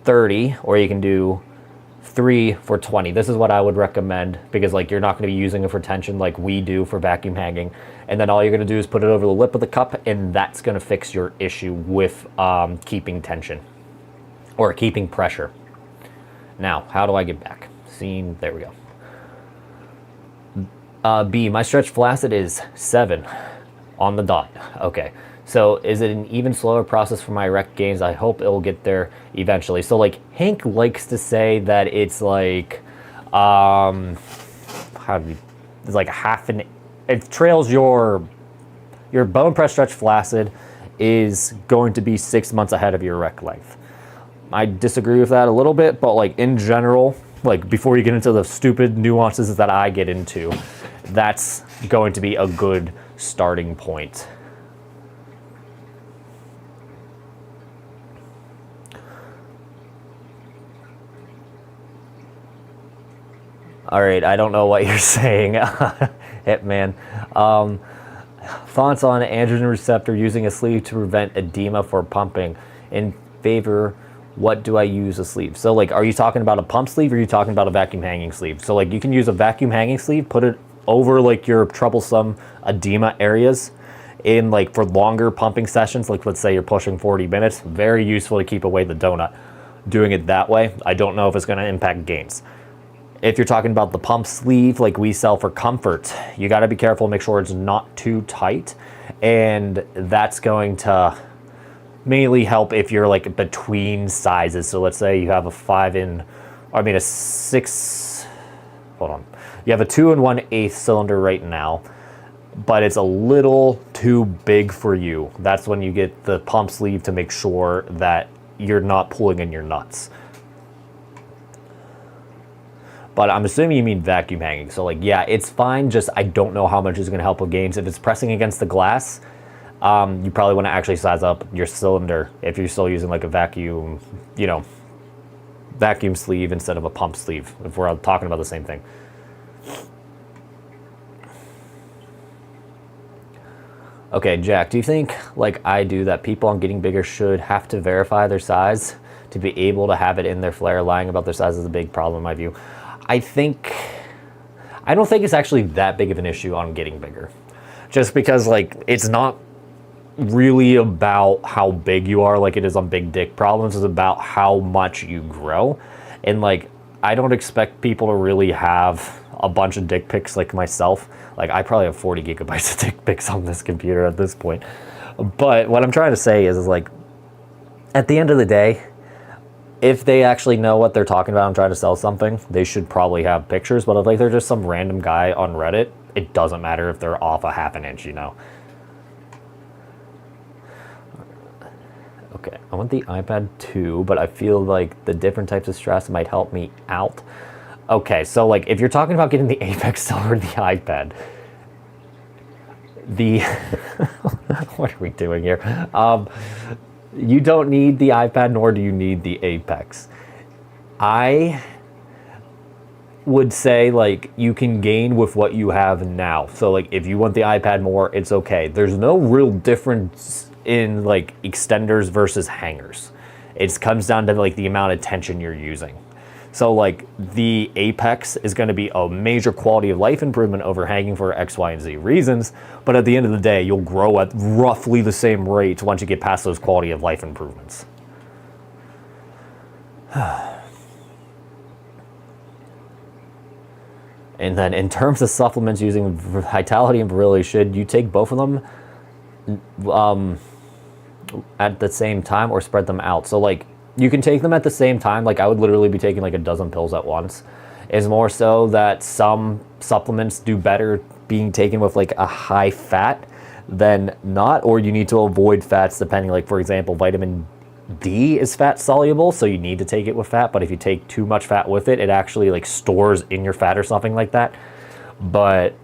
30, or you can do 3 for 20. This is what I would recommend, because like you're not going to be using it for tension like we do for vacuum hanging. And then all you're going to do is put it over the lip of the cup, and that's going to fix your issue with keeping tension or keeping pressure. Now, how do I get back? Scene, there we go. B, my stretch flaccid is 7 on the dot. Okay, so is it an even slower process for my erect gains? I hope it'll get there eventually. So like Hank likes to say that it's like, it's like it trails your bone press stretch flaccid is going to be 6 months ahead of your erect length. I disagree with that a little bit, but like in general, like before you get into the stupid nuances that I get into, that's going to be a good starting point. All right, I don't know what you're saying, Hitman. Thoughts on androgen receptor using a sleeve to prevent edema for pumping. In favor, what do I use a sleeve? So like, are you talking about a pump sleeve, or are you talking about a vacuum hanging sleeve? So like you can use a vacuum hanging sleeve, put it over like your troublesome edema areas in like for longer pumping sessions, like let's say you're pushing 40 minutes, very useful to keep away the donut. Doing it that way, I don't know if it's going to impact gains. If you're talking about the pump sleeve like we sell for comfort, you got to be careful, make sure it's not too tight, and that's going to mainly help if you're like between sizes. So let's say you have a 6, hold on. You have a 2 1/8 cylinder right now, but it's a little too big for you. That's when you get the pump sleeve to make sure that you're not pulling in your nuts. But I'm assuming you mean vacuum hanging. So like, yeah, it's fine. Just I don't know how much is going to help with gains. If it's pressing against the glass, you probably want to actually size up your cylinder if you're still using like a vacuum, vacuum sleeve instead of a pump sleeve, if we're talking about the same thing. Okay, Jack, do you think, like I do, that people on Getting Bigger should have to verify their size to be able to have it in their flare? Lying about their size is a big problem in my view. I don't think it's actually that big of an issue on Getting Bigger. Just because, like, it's not really about how big you are like it is on Big Dick Problems. It's about how much you grow. And, like, I don't expect people to really have a bunch of dick pics like myself. Like, I probably have 40 gigabytes of dick pics on this computer at this point. But what I'm trying to say is like, at the end of the day, if they actually know what they're talking about and trying to sell something, they should probably have pictures. But if like they're just some random guy on Reddit, it doesn't matter if they're off a half an inch, Okay, I want the iPad 2, but I feel like the different types of stress might help me out. Okay, so like if you're talking about getting the Apex over the iPad, what are we doing here? You don't need the iPad, nor do you need the Apex. I would say like you can gain with what you have now. So like if you want the iPad more, it's okay. There's no real difference in like extenders versus hangers. It comes down to like the amount of tension you're using. So like the Apex is going to be a major quality of life improvement over hanging for X, Y, and Z reasons. But at the end of the day, you'll grow at roughly the same rate once you get past those quality of life improvements. And then in terms of supplements using vitality and virility, should you take both of them at the same time or spread them out? So like you can take them at the same time. Like I would literally be taking like a dozen pills at once. It's more so that some supplements do better being taken with like a high fat then not, or you need to avoid fats depending, like for example, vitamin D is fat soluble, so you need to take it with fat, but if you take too much fat with it, it actually like stores in your fat or something like that. But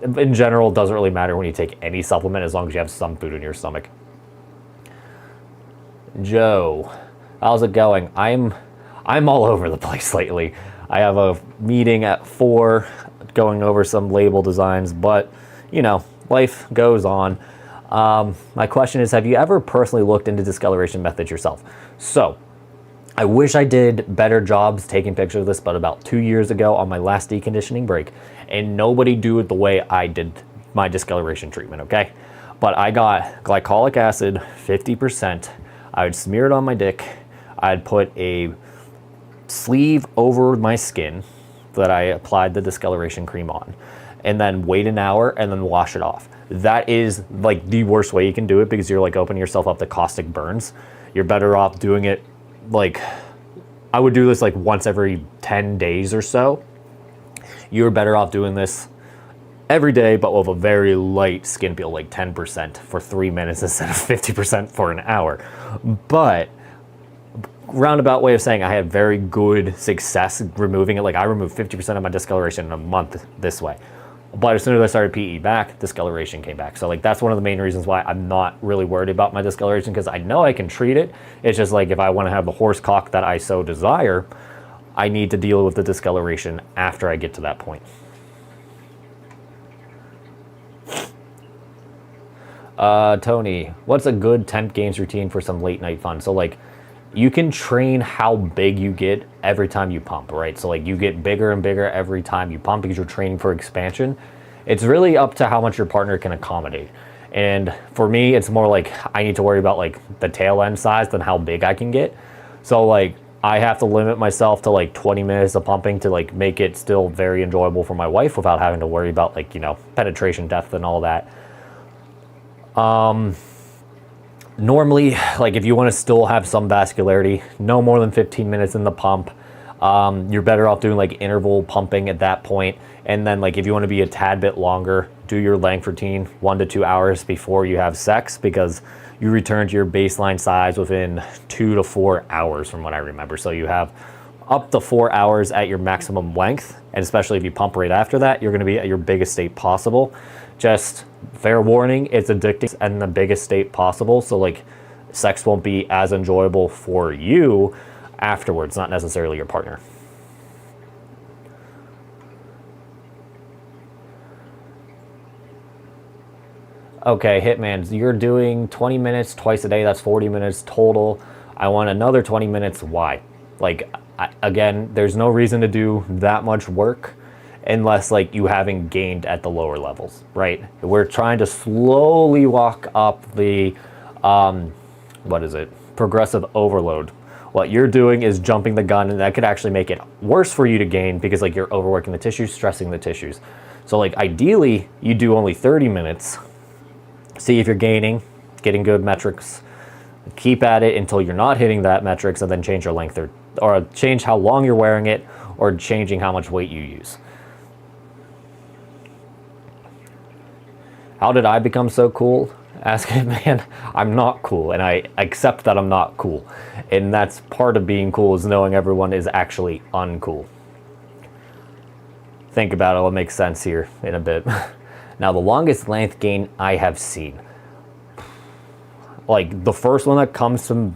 in general, it doesn't really matter when you take any supplement as long as you have some food in your stomach. Joe, how's it going? I'm all over the place lately. I have a meeting at 4 going over some label designs, but you know, life goes on. My question is, have you ever personally looked into discoloration methods yourself? So I wish I did better jobs taking pictures of this, but about 2 years ago on my last deconditioning break, and nobody do it the way I did my discoloration treatment, okay? But I got glycolic acid, 50%. I would smear it on my dick. I'd put a sleeve over my skin that I applied the discoloration cream on, and then wait an hour and then wash it off. That is like the worst way you can do it, because you're like opening yourself up to caustic burns. You're better off doing it like, I would do this like once every 10 days or so. You're better off doing this every day, but with a very light skin peel, like 10% for 3 minutes instead of 50% for an hour. But roundabout way of saying, I had very good success removing it. Like I removed 50% of my discoloration in a month this way. But as soon as I started PE back, discoloration came back. So like that's one of the main reasons why I'm not really worried about my discoloration, because I know I can treat it. It's just like if I want to have the horse cock that I so desire, I need to deal with the discoloration after I get to that point. Tony, what's a good temp gains routine for some late night fun? So like, you can train how big you get every time you pump, right? So like you get bigger and bigger every time you pump because you're training for expansion. It's really up to how much your partner can accommodate. And for me, it's more like I need to worry about like the tail end size than how big I can get. So like I have to limit myself to like 20 minutes of pumping to like make it still very enjoyable for my wife without having to worry about like, you know, penetration depth and all that. Normally, like if you want to still have some vascularity, no more than 15 minutes in the pump. You're better off doing like interval pumping at that point. And then like if you want to be a tad bit longer, do your length routine 1 to 2 hours before you have sex, because you return to your baseline size within 2 to 4 hours from what I remember. So you have up to 4 hours at your maximum length. And especially if you pump right after that, you're going to be at your biggest state possible. Just fair warning, it's addicting and the biggest state possible. So like sex won't be as enjoyable for you afterwards, not necessarily your partner. Okay, Hitman, you're doing 20 minutes twice a day. That's 40 minutes total. I want another 20 minutes. Why? Like, again, there's no reason to do that much work unless like you haven't gained at the lower levels, right? We're trying to slowly walk up the, progressive overload. What you're doing is jumping the gun, and that could actually make it worse for you to gain because like you're overworking the tissues, stressing the tissues. So like ideally you do only 30 minutes. See if you're gaining, getting good metrics. Keep at it until you're not hitting that metrics, and then change your length or change how long you're wearing it, or changing how much weight you use. How did I become so cool? Ask it, man. I'm not cool, and I accept that I'm not cool. And that's part of being cool, is knowing everyone is actually uncool. Think about it, it'll make sense here in a bit. Now, the longest length gain I have seen, like the first one that comes to,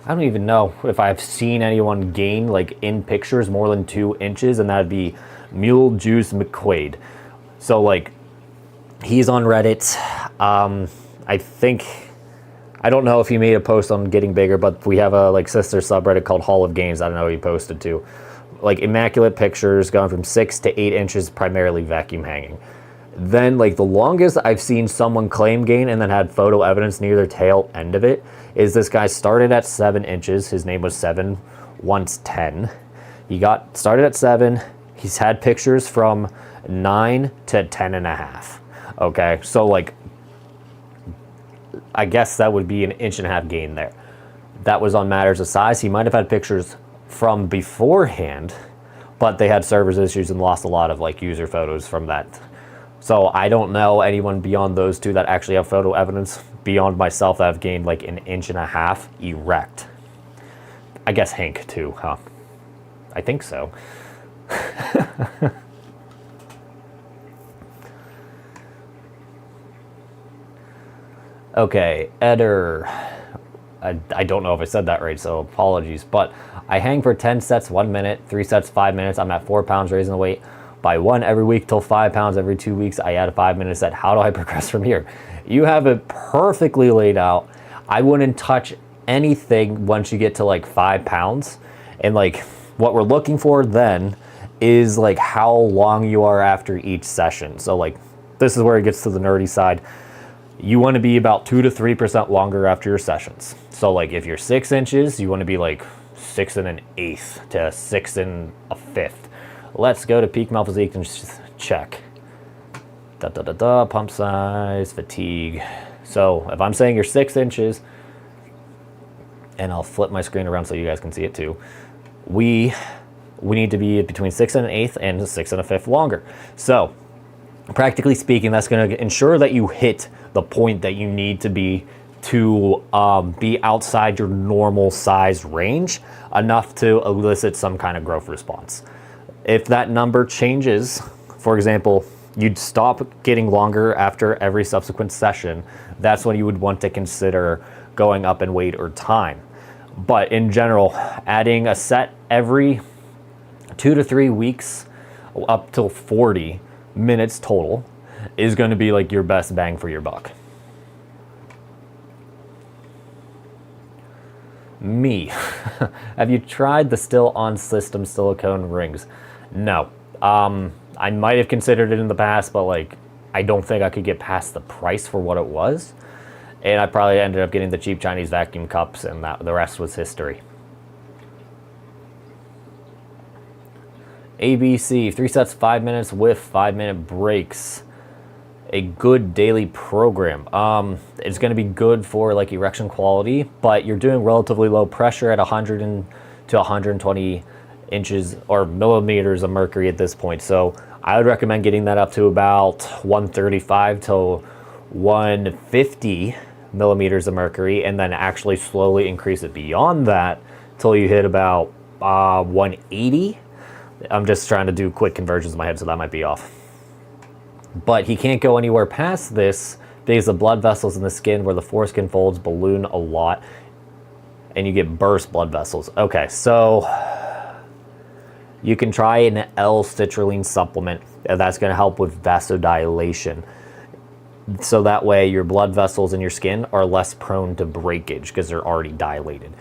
I don't even know if I've seen anyone gain like in pictures more than 2 inches, and that'd be Mule Juice McQuaid. So like, he's on Reddit. I think, I don't know if he made a post on getting bigger, but we have a like sister subreddit called Hall of Games. I don't know what he posted to. Like immaculate pictures going from 6 to 8 inches, primarily vacuum hanging. Then like the longest I've seen someone claim gain and then had photo evidence near their tail end of it is this guy started at 7 inches. His name was 7 once 10. He got started at 7. He's had pictures from 9 to 10 and a half. Okay, so like, I guess that would be an 1.5 inch gain there. That was on matters of size. He might have had pictures from beforehand, but they had servers issues and lost a lot of like user photos from that. So I don't know anyone beyond those two that actually have photo evidence beyond myself that have gained like 1.5 inches erect. I guess Hank too, huh? I think so. Okay, Eder. I don't know if I said that right, so apologies. But I hang for 10 sets, 1 minute, 3 sets, 5 minutes. I'm at 4 pounds raising the weight by 1 every week till 5 pounds every 2 weeks. I add a 5-minute set. How do I progress from here? You have it perfectly laid out. I wouldn't touch anything once you get to like 5 pounds. And like what we're looking for then is like how long you are after each session. So like this is where it gets to the nerdy side. You want to be about 2 to 3% longer after your sessions. So like if you're 6 inches, you want to be like 6 1/8 to 6 1/5. Let's go to peak male physique and just check. Pump size, fatigue. So if I'm saying you're 6 inches, and I'll flip my screen around so you guys can see it too, we need to be between 6 1/8 and 6 1/5 longer. So practically speaking, that's going to ensure that you hit the point that you need to be outside your normal size range enough to elicit some kind of growth response. If that number changes, for example, you'd stop getting longer after every subsequent session, that's when you would want to consider going up in weight or time. But in general, adding a set every 2 to 3 weeks up till 40 minutes total is going to be like your best bang for your buck. Me. Have you tried the still on system silicone rings? No. I might have considered it in the past, but like I don't think I could get past the price for what it was. And I probably ended up getting the cheap Chinese vacuum cups, and the rest was history. ABC, 3 sets, 5 minutes with 5-minute breaks. A good daily program. It's going to be good for like erection quality, but you're doing relatively low pressure at 100 to 120 inches or millimeters of mercury at this point. So I would recommend getting that up to about 135 to 150 millimeters of mercury, and then actually slowly increase it beyond that till you hit about 180. I'm just trying to do quick conversions in my head, so that might be off. But he can't go anywhere past this because the blood vessels in the skin where the foreskin folds balloon a lot and you get burst blood vessels. Okay, so you can try an L-citrulline supplement. That's going to help with vasodilation. So that way your blood vessels in your skin are less prone to breakage because they're already dilated.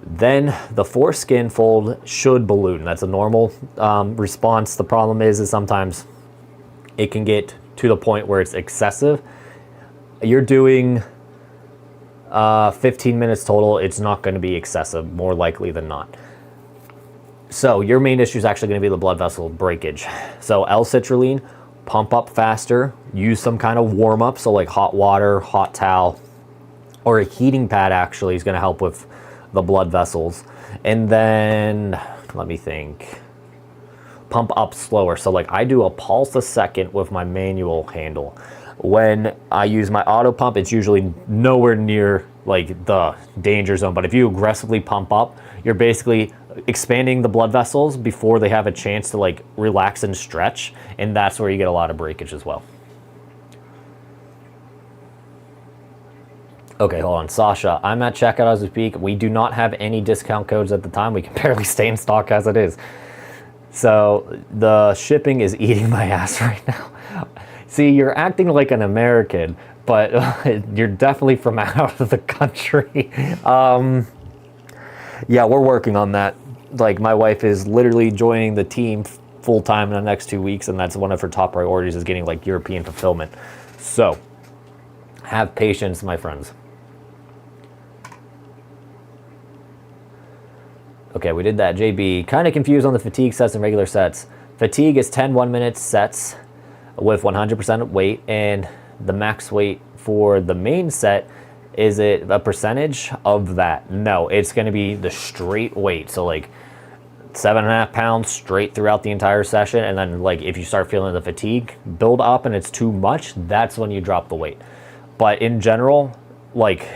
Then the foreskin fold should balloon. That's a normal response. The problem is sometimes it can get to the point where it's excessive. You're doing 15 minutes total. It's not going to be excessive, more likely than not. So your main issue is actually going to be the blood vessel breakage. So L-citrulline, pump up faster, use some kind of warm up. So like hot water, hot towel, or a heating pad actually is going to help with the blood vessels. And then let me think. Pump up slower. So like I do a pulse a second with my manual handle. When I use my auto pump, it's usually nowhere near like the danger zone. But if you aggressively pump up, you're basically expanding the blood vessels before they have a chance to like relax and stretch. And that's where you get a lot of breakage as well. Okay, hold on. Sasha, I'm at checkout as we speak. We do not have any discount codes at the time. We can barely stay in stock as it is. So the shipping is eating my ass right now. See, you're acting like an American, but you're definitely from out of the country. Yeah, we're working on that. Like my wife is literally joining the team full time in the next 2 weeks, and that's one of her top priorities is getting like European fulfillment. So have patience, my friends. Okay, we did that. JB, kind of confused on the fatigue sets and regular sets. Fatigue is 10 1-minute sets with 100% weight, and the max weight for the main set, is it a percentage of that? No, it's going to be the straight weight. So like 7.5 pounds straight throughout the entire session, and then like if you start feeling the fatigue build up and it's too much, that's when you drop the weight. But in general, like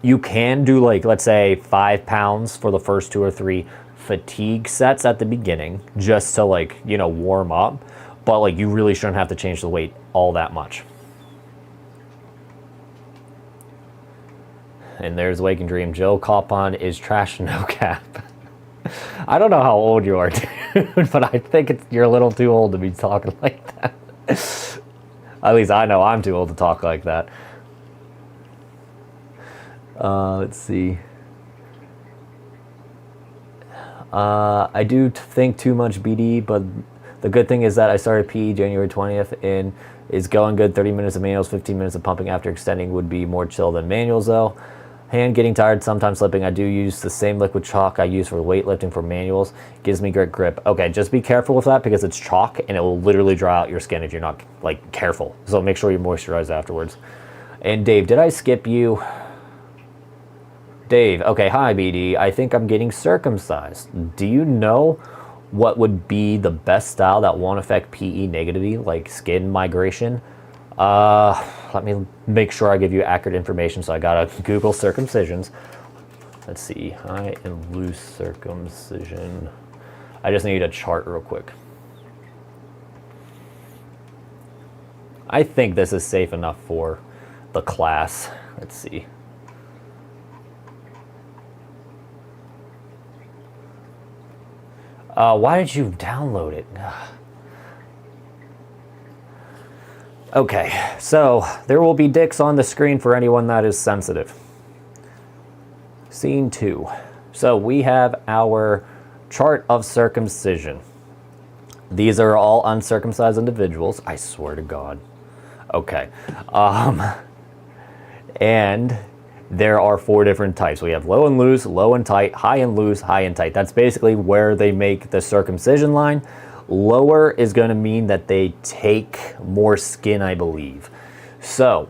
you can do like, let's say 5 pounds for the first 2 or 3 fatigue sets at the beginning, just to like, you know, warm up, but like you really shouldn't have to change the weight all that much. And there's Wake and Dream. Joe Coppon is trash, no cap. I don't know how old you are, dude, but I think you're a little too old to be talking like that. At least I know I'm too old to talk like that. Let's see. I do think too much BD, but the good thing is that I started PE January 20th and is going good. 30 minutes of manuals, 15 minutes of pumping after extending would be more chill than manuals though. Hand getting tired, sometimes slipping. I do use the same liquid chalk I use for weightlifting for manuals. Gives me great grip. Okay, just be careful with that because it's chalk and it will literally dry out your skin if you're not like careful. So make sure you moisturize afterwards. And Dave, did I skip you? Dave, okay, hi BD. I think I'm getting circumcised. Do you know what would be the best style that won't affect PE negatively, like skin migration? Let me make sure I give you accurate information. So I gotta Google circumcisions. Let's see, high and loose circumcision. I just need a chart real quick. I think this is safe enough for the class. Let's see. Why did you download it? Okay, so there will be dicks on the screen for anyone that is sensitive. Scene 2. So we have our chart of circumcision. These are all uncircumcised individuals. I swear to God. Okay. And there are 4 different types. We have low and loose, low and tight, high and loose, high and tight. That's basically where they make the circumcision line. Lower is going to mean that they take more skin, I believe. So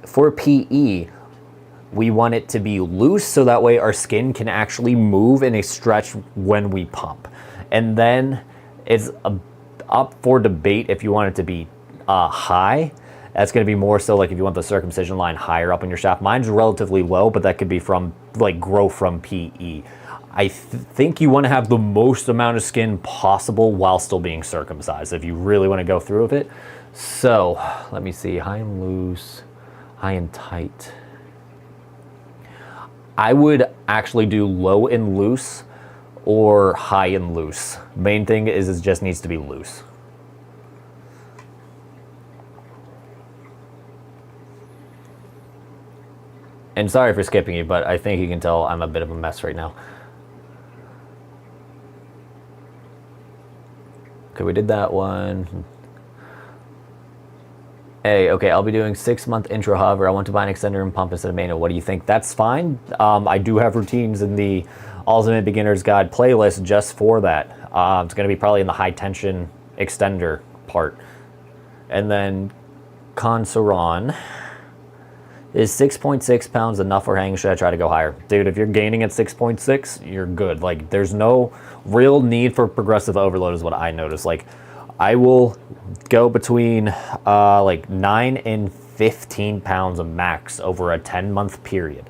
for PE, we want it to be loose so that way our skin can actually move in a stretch when we pump. And then it's up for debate if you want it to be high. That's going to be more so like if you want the circumcision line higher up in your shaft. Mine's relatively low, but that could be from like growth from PE. I think you want to have the most amount of skin possible while still being circumcised if you really want to go through with it. So let me see, high and loose, high and tight. I would actually do low and loose or high and loose. Main thing is it just needs to be loose. And sorry for skipping you, but I think you can tell I'm a bit of a mess right now. Okay, we did that one. Hey, okay, I'll be doing 6-month intro. However, I want to buy an extender and pump instead of manual. What do you think? That's fine. I do have routines in the Ultimate Beginner's Guide playlist just for that. It's going to be probably in the high tension extender part. And then Consoron. Is 6.6 pounds enough for hanging? Should I try to go higher? Dude, if you're gaining at 6.6, you're good. Like, there's no real need for progressive overload is what I notice. Like, I will go between like 9 and 15 pounds of max over a 10-month period.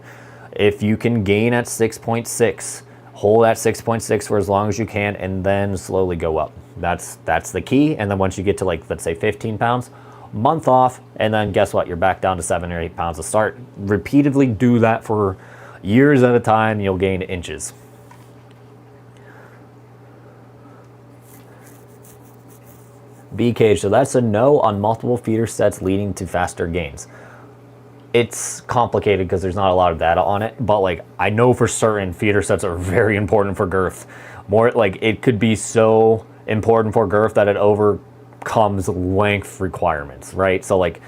If you can gain at 6.6, hold at 6.6 for as long as you can and then slowly go up. That's the key. And then once you get to like, let's say 15 pounds, month off, and then guess what? You're back down to 7 or 8 pounds to start. Repeatedly do that for years at a time, you'll gain inches. BK, so that's a no on multiple feeder sets leading to faster gains. It's complicated because there's not a lot of data on it, but like I know for certain feeder sets are very important for girth. More like it could be so important for girth that it overcomes length requirements, right? So like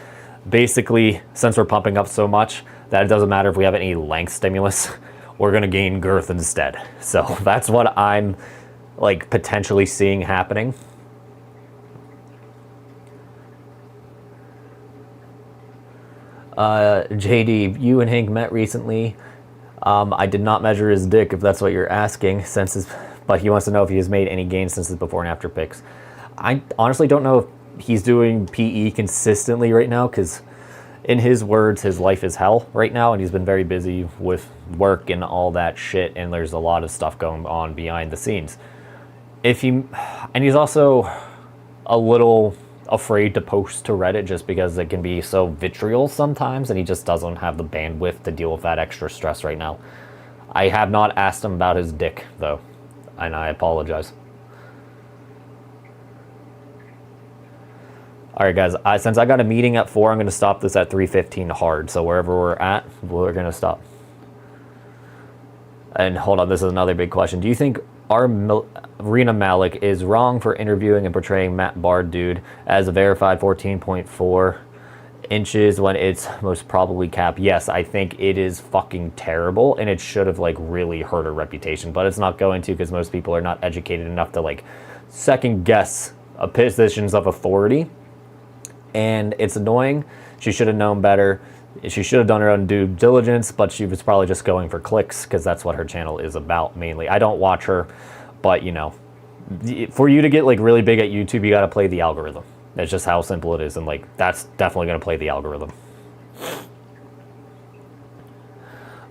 basically since we're pumping up so much that it doesn't matter if we have any length stimulus, we're gonna gain girth instead. So that's what I'm like potentially seeing happening. JD, you and Hank met recently. I did not measure his dick if that's what you're asking, since his but he wants to know if he has made any gains since his before and after pics. I honestly don't know if he's doing PE consistently right now, because in his words, his life is hell right now, and he's been very busy with work and all that shit, and there's a lot of stuff going on behind the scenes. And he's also a little afraid to post to Reddit just because it can be so vitriol sometimes, and he just doesn't have the bandwidth to deal with that extra stress right now. I have not asked him about his dick, though, and I apologize. All right, guys, since I got a meeting at 4, I'm going to stop this at 3:15 hard, so wherever we're at, we're going to stop. And hold on, this is another big question. Do you think Rena Malik is wrong for interviewing and portraying Matt Bard dude as a verified 14.4 inches when it's most probably cap? Yes, I think it is fucking terrible, and it should have like really hurt her reputation, but it's not going to, because most people are not educated enough to like second guess positions of authority, and it's annoying. She should have known better. She should have done her own due diligence, but she was probably just going for clicks, because that's what her channel is about mainly. I don't watch her, but you know, for you to get like really big at YouTube, you got to play the algorithm. That's just how simple it is, and like that's definitely going to play the algorithm.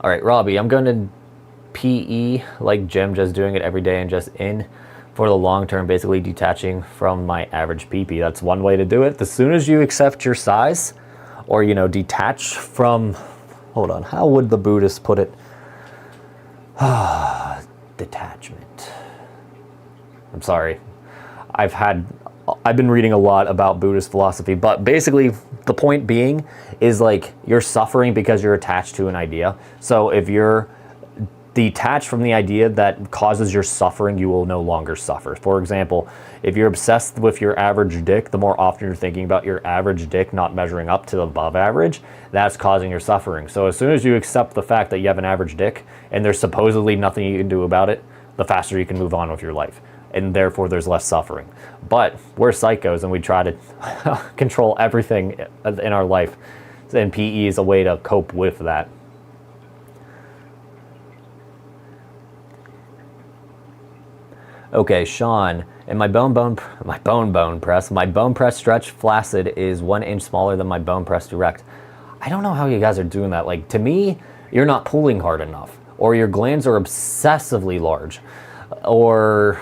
All right, Robbie, I'm going to PE like Jim, just doing it every day and just in for the long term, basically detaching from my average PP. That's one way to do it. As soon as you accept your size, or, you know, detach from, hold on, how would the Buddhists put it? Detachment. I'm sorry. I've been reading a lot about Buddhist philosophy, but basically the point being is like you're suffering because you're attached to an idea. So if you're detached from the idea that causes your suffering, you will no longer suffer. For example, if you're obsessed with your average dick, the more often you're thinking about your average dick not measuring up to the above average, that's causing your suffering. So as soon as you accept the fact that you have an average dick and there's supposedly nothing you can do about it, the faster you can move on with your life, and therefore there's less suffering. But we're psychos and we try to control everything in our life, and PE is a way to cope with that. Okay, Sean, and my bone press stretch flaccid is 1 inch smaller than my bone press direct. I don't know how you guys are doing that. Like, to me, you're not pulling hard enough, or your glands are obsessively large, or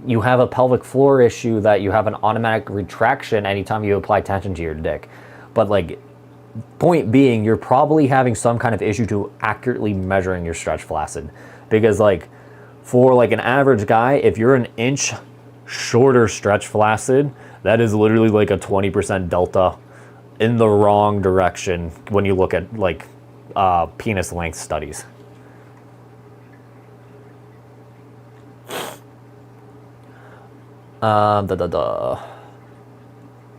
you have a pelvic floor issue that you have an automatic retraction anytime you apply tension to your dick. But like, point being, you're probably having some kind of issue to accurately measuring your stretch flaccid, because like, for like an average guy, if you're an inch shorter stretch flaccid, that is literally like a 20% delta in the wrong direction when you look at like penis length studies.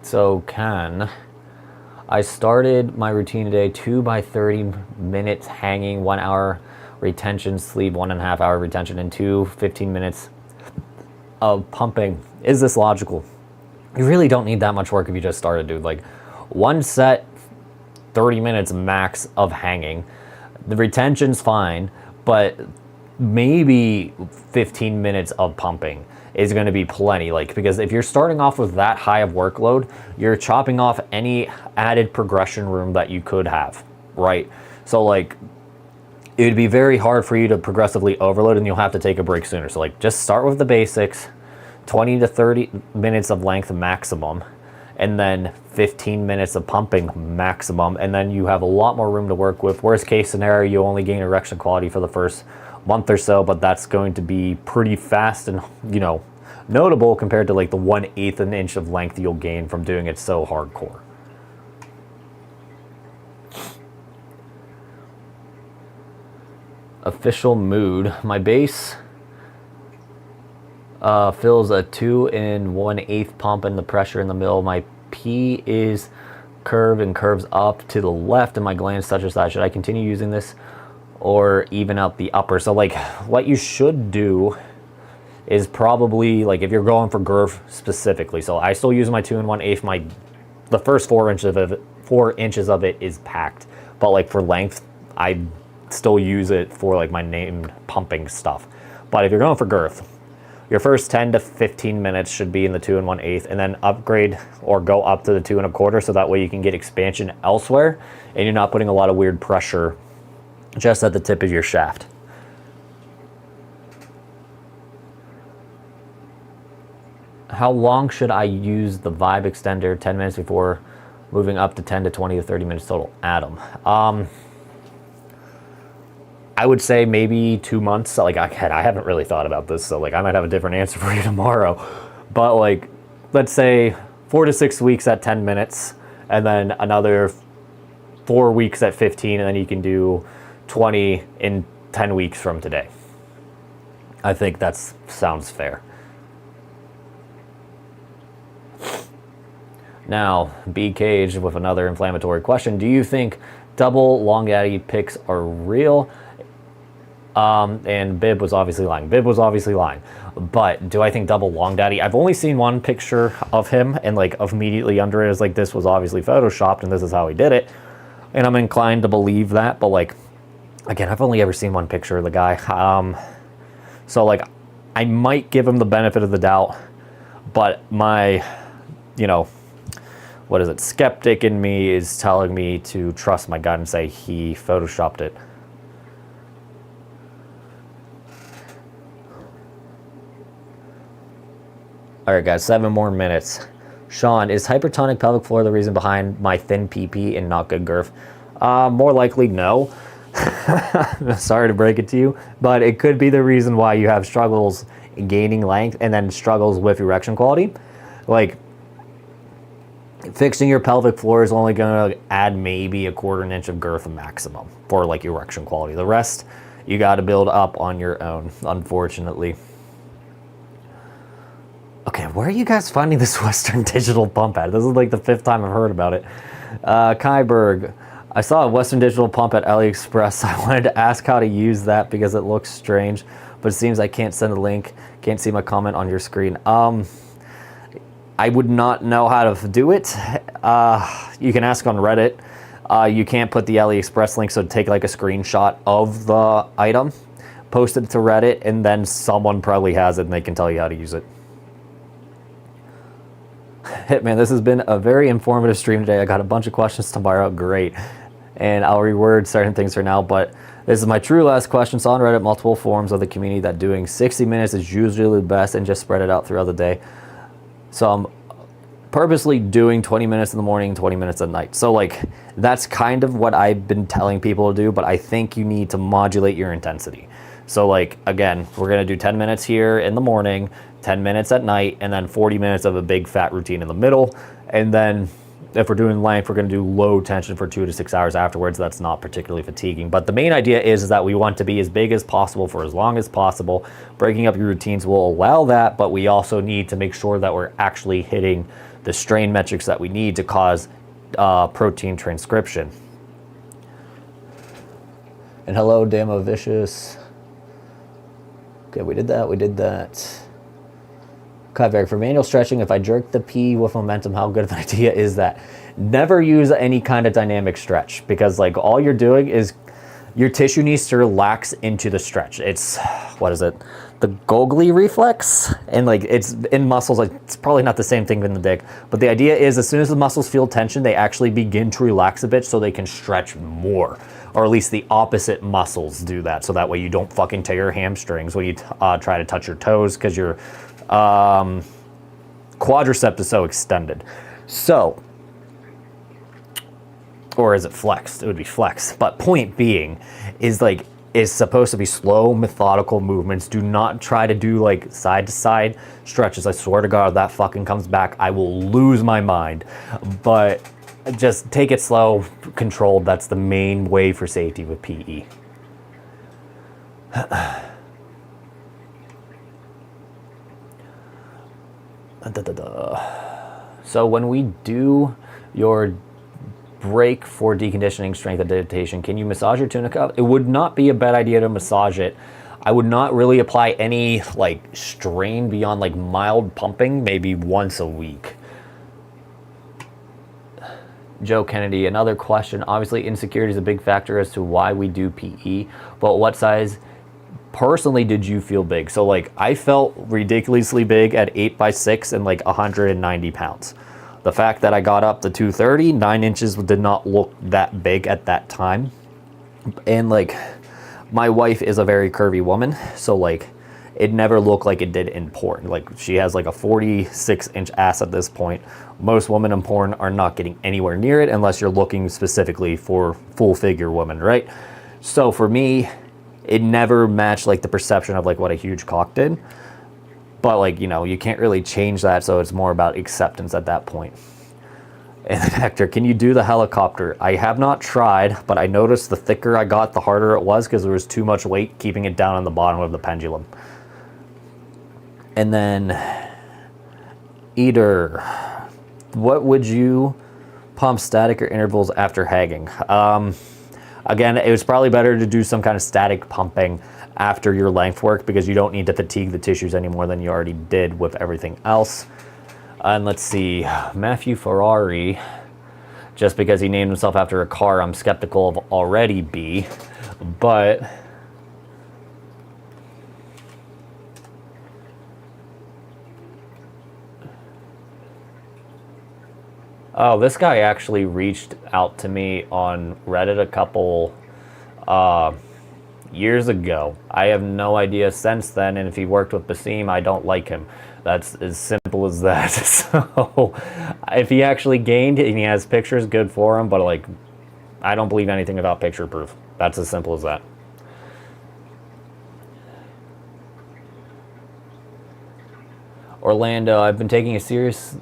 So I started my routine today, 2 by 30 minutes hanging, 1 hour retention, sleep, 1.5 hour retention, and 15 minutes of pumping. Is this logical? You really don't need that much work if you just started, dude. Like, one set, 30 minutes max of hanging. The retention's fine, but maybe 15 minutes of pumping is going to be plenty. Like, because if you're starting off with that high of workload, you're chopping off any added progression room that you could have, right? So like, it would be very hard for you to progressively overload, and you'll have to take a break sooner. So like, just start with the basics, 20 to 30 minutes of length maximum, and then 15 minutes of pumping maximum, and then you have a lot more room to work with. Worst case scenario, you only gain erection quality for the first month or so, but that's going to be pretty fast and, you know, notable compared to like the 1/8 an inch of length you'll gain from doing it so hardcore. Official mood. My base fills a 2 1/8 pump, and the pressure in the middle. My P is curved and curves up to the left, and my glands such as that. Should I continue using this or even out the upper? So like, what you should do is probably like, if you're going for girth specifically. So I still use my 2 1/8. The first 4 inches of it is packed, but like for length, I still use it for like my named pumping stuff. But if you're going for girth, Your first 10 to 15 minutes should be in the 2 1/8, and then upgrade or go up to the 2 1/4, so that way you can get expansion elsewhere and you're not putting a lot of weird pressure just at the tip of your shaft. How long should I use the Vibe extender? 10 minutes before moving up to 10 to 20 to 30 minutes total. Adam. I would say maybe 2 months. Like, I haven't really thought about this, so like I might have a different answer for you tomorrow. But like, let's say 4 to 6 weeks at 10 minutes, and then another 4 weeks at 15, and then you can do 20 in 10 weeks from today. I think that sounds fair. Now, B Cage with another inflammatory question. Do you think double long daddy pics are real? And Bib was obviously lying. But do I think double long daddy? I've only seen one picture of him, and like immediately under it is like, this was obviously photoshopped and this is how he did it. And I'm inclined to believe that, but like, again, I've only ever seen one picture of the guy. So like, I might give him the benefit of the doubt, but my, what is it, skeptic in me is telling me to trust my gut and say he photoshopped it. All right, guys, 7 more minutes. Sean, is hypertonic pelvic floor the reason behind my thin PP and not good girth? More likely, no. Sorry to break it to you, but it could be the reason why you have struggles gaining length and then struggles with erection quality. Like, fixing your pelvic floor is only going to add maybe a 1/4 inch of girth maximum for like erection quality. The rest, you got to build up on your own, unfortunately. Okay, where are you guys finding this Western Digital pump at? This is like the 5th time I've heard about it. Kyberg, I saw a Western Digital pump at AliExpress. I wanted to ask how to use that because it looks strange, but it seems I can't send a link. Can't see my comment on your screen. I would not know how to do it. You can ask on Reddit. You can't put the AliExpress link, so take like a screenshot of the item, post it to Reddit, and then someone probably has it and they can tell you how to use it. Hitman, this has been a very informative stream today. I got a bunch of questions tomorrow. Great. And I'll reword certain things for now, but this is my true last question. Saw on Reddit multiple forums of the community that doing 60 minutes is usually the best and just spread it out throughout the day. So I'm purposely doing 20 minutes in the morning, 20 minutes at night. So like, that's kind of what I've been telling people to do, but I think you need to modulate your intensity. So like, again, we're gonna do 10 minutes here in the morning, 10 minutes at night, and then 40 minutes of a big fat routine in the middle. And then if we're doing length, we're gonna do low tension for 2 to 6 hours afterwards. That's not particularly fatiguing. But the main idea is that we want to be as big as possible for as long as possible. Breaking up your routines will allow that, but we also need to make sure that we're actually hitting the strain metrics that we need to cause protein transcription. And hello, Damo Vicious. Okay, we did that. Kyberg, for manual stretching, if I jerk the P with momentum, how good of an idea is that? Never use any kind of dynamic stretch, because like all you're doing is your tissue needs to relax into the stretch. It's, what is it? The Golgi reflex? And like it's in muscles, like it's probably not the same thing in the dick, but the idea is as soon as the muscles feel tension, they actually begin to relax a bit so they can stretch more. Or at least the opposite muscles do that, so that way you don't fucking tear your hamstrings when you try to touch your toes, because your quadricep is so extended. So, or is it flexed? It would be flexed. But point being is like, it's supposed to be slow, methodical movements. Do not try to do like side to side stretches. I swear to God, if that fucking comes back, I will lose my mind. But just take it slow, controlled. That's the main way for safety with PE. So when we do your break for deconditioning, strength adaptation, can you massage your tunica? It would not be a bad idea to massage it. I would not really apply any like strain beyond like mild pumping, maybe once a week. Joe Kennedy, another question. Obviously insecurity is a big factor as to why we do PE, but what size personally did you feel big? So like I felt ridiculously big at 8'6" and like 190 pounds. The fact that I got up to 230, 9 inches did not look that big at that time. And like my wife is a very curvy woman, so like it never looked like it did in porn. Like she has like a 46-inch ass at this point. Most women in porn are not getting anywhere near it unless you're looking specifically for full figure women, right? So for me, it never matched like the perception of like what a huge cock did. But like, you know, you can't really change that, so it's more about acceptance at that point. And then Hector, can you do the helicopter? I have not tried, but I noticed the thicker I got, the harder it was because there was too much weight keeping it down on the bottom of the pendulum. And then Eater, what would you pump, static or intervals after hagging? Again, it was probably better to do some kind of static pumping after your length work because you don't need to fatigue the tissues any more than you already did with everything else. And let's see, Matthew Ferrari, just because he named himself after a car, I'm skeptical of already B, but oh, this guy actually reached out to me on Reddit a couple years ago. I have no idea since then, and if he worked with Basim, I don't like him. That's as simple as that. So if he actually gained and he has pictures, good for him, but like I don't believe anything about picture proof. That's as simple as that. Orlando, I've been taking a serious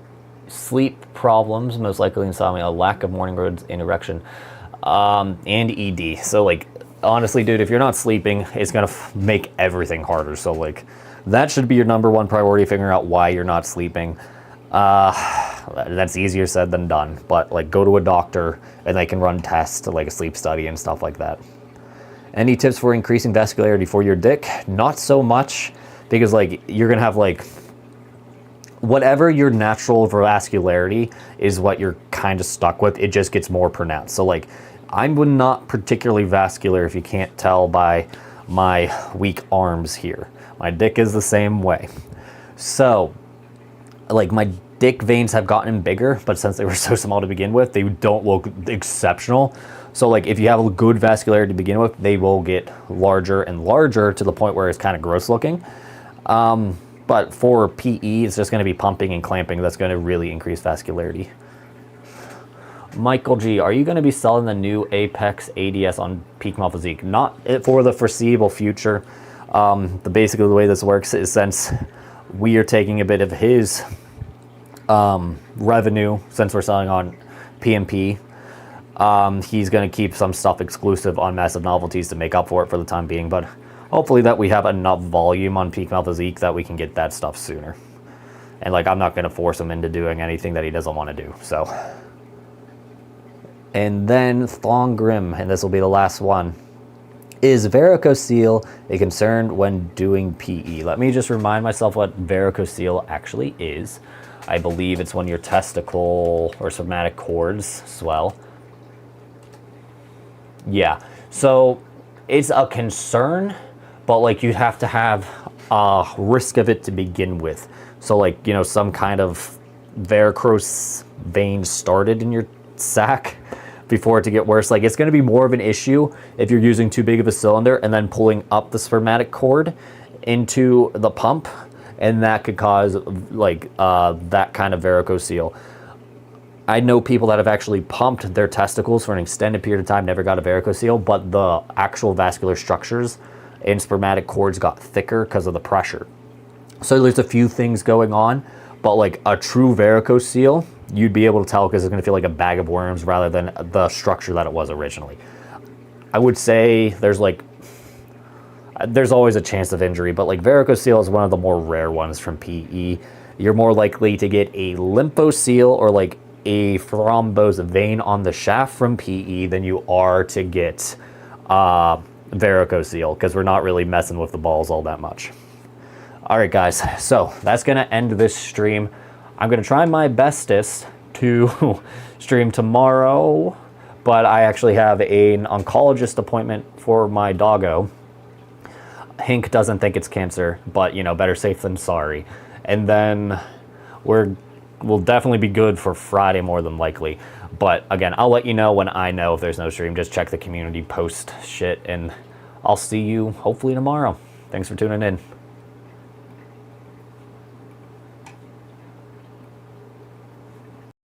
sleep problems, most likely insomnia, lack of morning roads, and erection, and ED. So like honestly, dude, if you're not sleeping, it's gonna make everything harder. So like that should be your number one priority, figuring out why you're not sleeping. That's easier said than done, but like go to a doctor and they can run tests to like a sleep study and stuff like that. Any tips for increasing vascularity for your dick? Not so much, because like you're gonna have like whatever your natural vascularity is what you're kind of stuck with. It just gets more pronounced. So like I'm not particularly vascular, if you can't tell by my weak arms here. My dick is the same way. So like my dick veins have gotten bigger, but since they were so small to begin with, they don't look exceptional. So like if you have a good vascularity to begin with, they will get larger and larger to the point where it's kind of gross looking. But for PE, it's just going to be pumping and clamping that's going to really increase vascularity. Michael G, are you going to be selling the new Apex ADS on Peak Male Physique? Not for the foreseeable future. Basically the way this works is since we are taking a bit of his revenue, since we're selling on PMP, he's going to keep some stuff exclusive on Massive Novelties to make up for it for the time being. But hopefully that we have enough volume on Peak Male Physique that we can get that stuff sooner. And like I'm not going to force him into doing anything that he doesn't want to do. So, and then Thong Grim, and this will be the last one. Is varicocele a concern when doing PE? Let me just remind myself what varicocele actually is. I believe it's when your testicle or somatic cords swell. Yeah, so it's a concern, but like you have to have a risk of it to begin with. So like, you know, some kind of varicose vein started in your sac before it to get worse. Like it's going to be more of an issue if you're using too big of a cylinder and then pulling up the spermatic cord into the pump, and that could cause like that kind of varicocele. I know people that have actually pumped their testicles for an extended period of time, never got a varicocele, but the actual vascular structures in spermatic cords got thicker because of the pressure. So there's a few things going on, but like a true varicocele, you'd be able to tell because it's going to feel like a bag of worms rather than the structure that it was originally. I would say there's always a chance of injury, but like varicocele is one of the more rare ones from PE. You're more likely to get a lymphocele or like a thrombosed vein on the shaft from PE than you are to get varicocele, because we're not really messing with the balls all that much. All right, guys, so that's going to end this stream. I'm going to try my bestest to stream tomorrow, but I actually have an oncologist appointment for my doggo. Hank doesn't think it's cancer, but, you know, better safe than sorry. And then we'll definitely be good for Friday more than likely. But again, I'll let you know when I know if there's no stream. Just check the community post shit, and I'll see you hopefully tomorrow. Thanks for tuning in.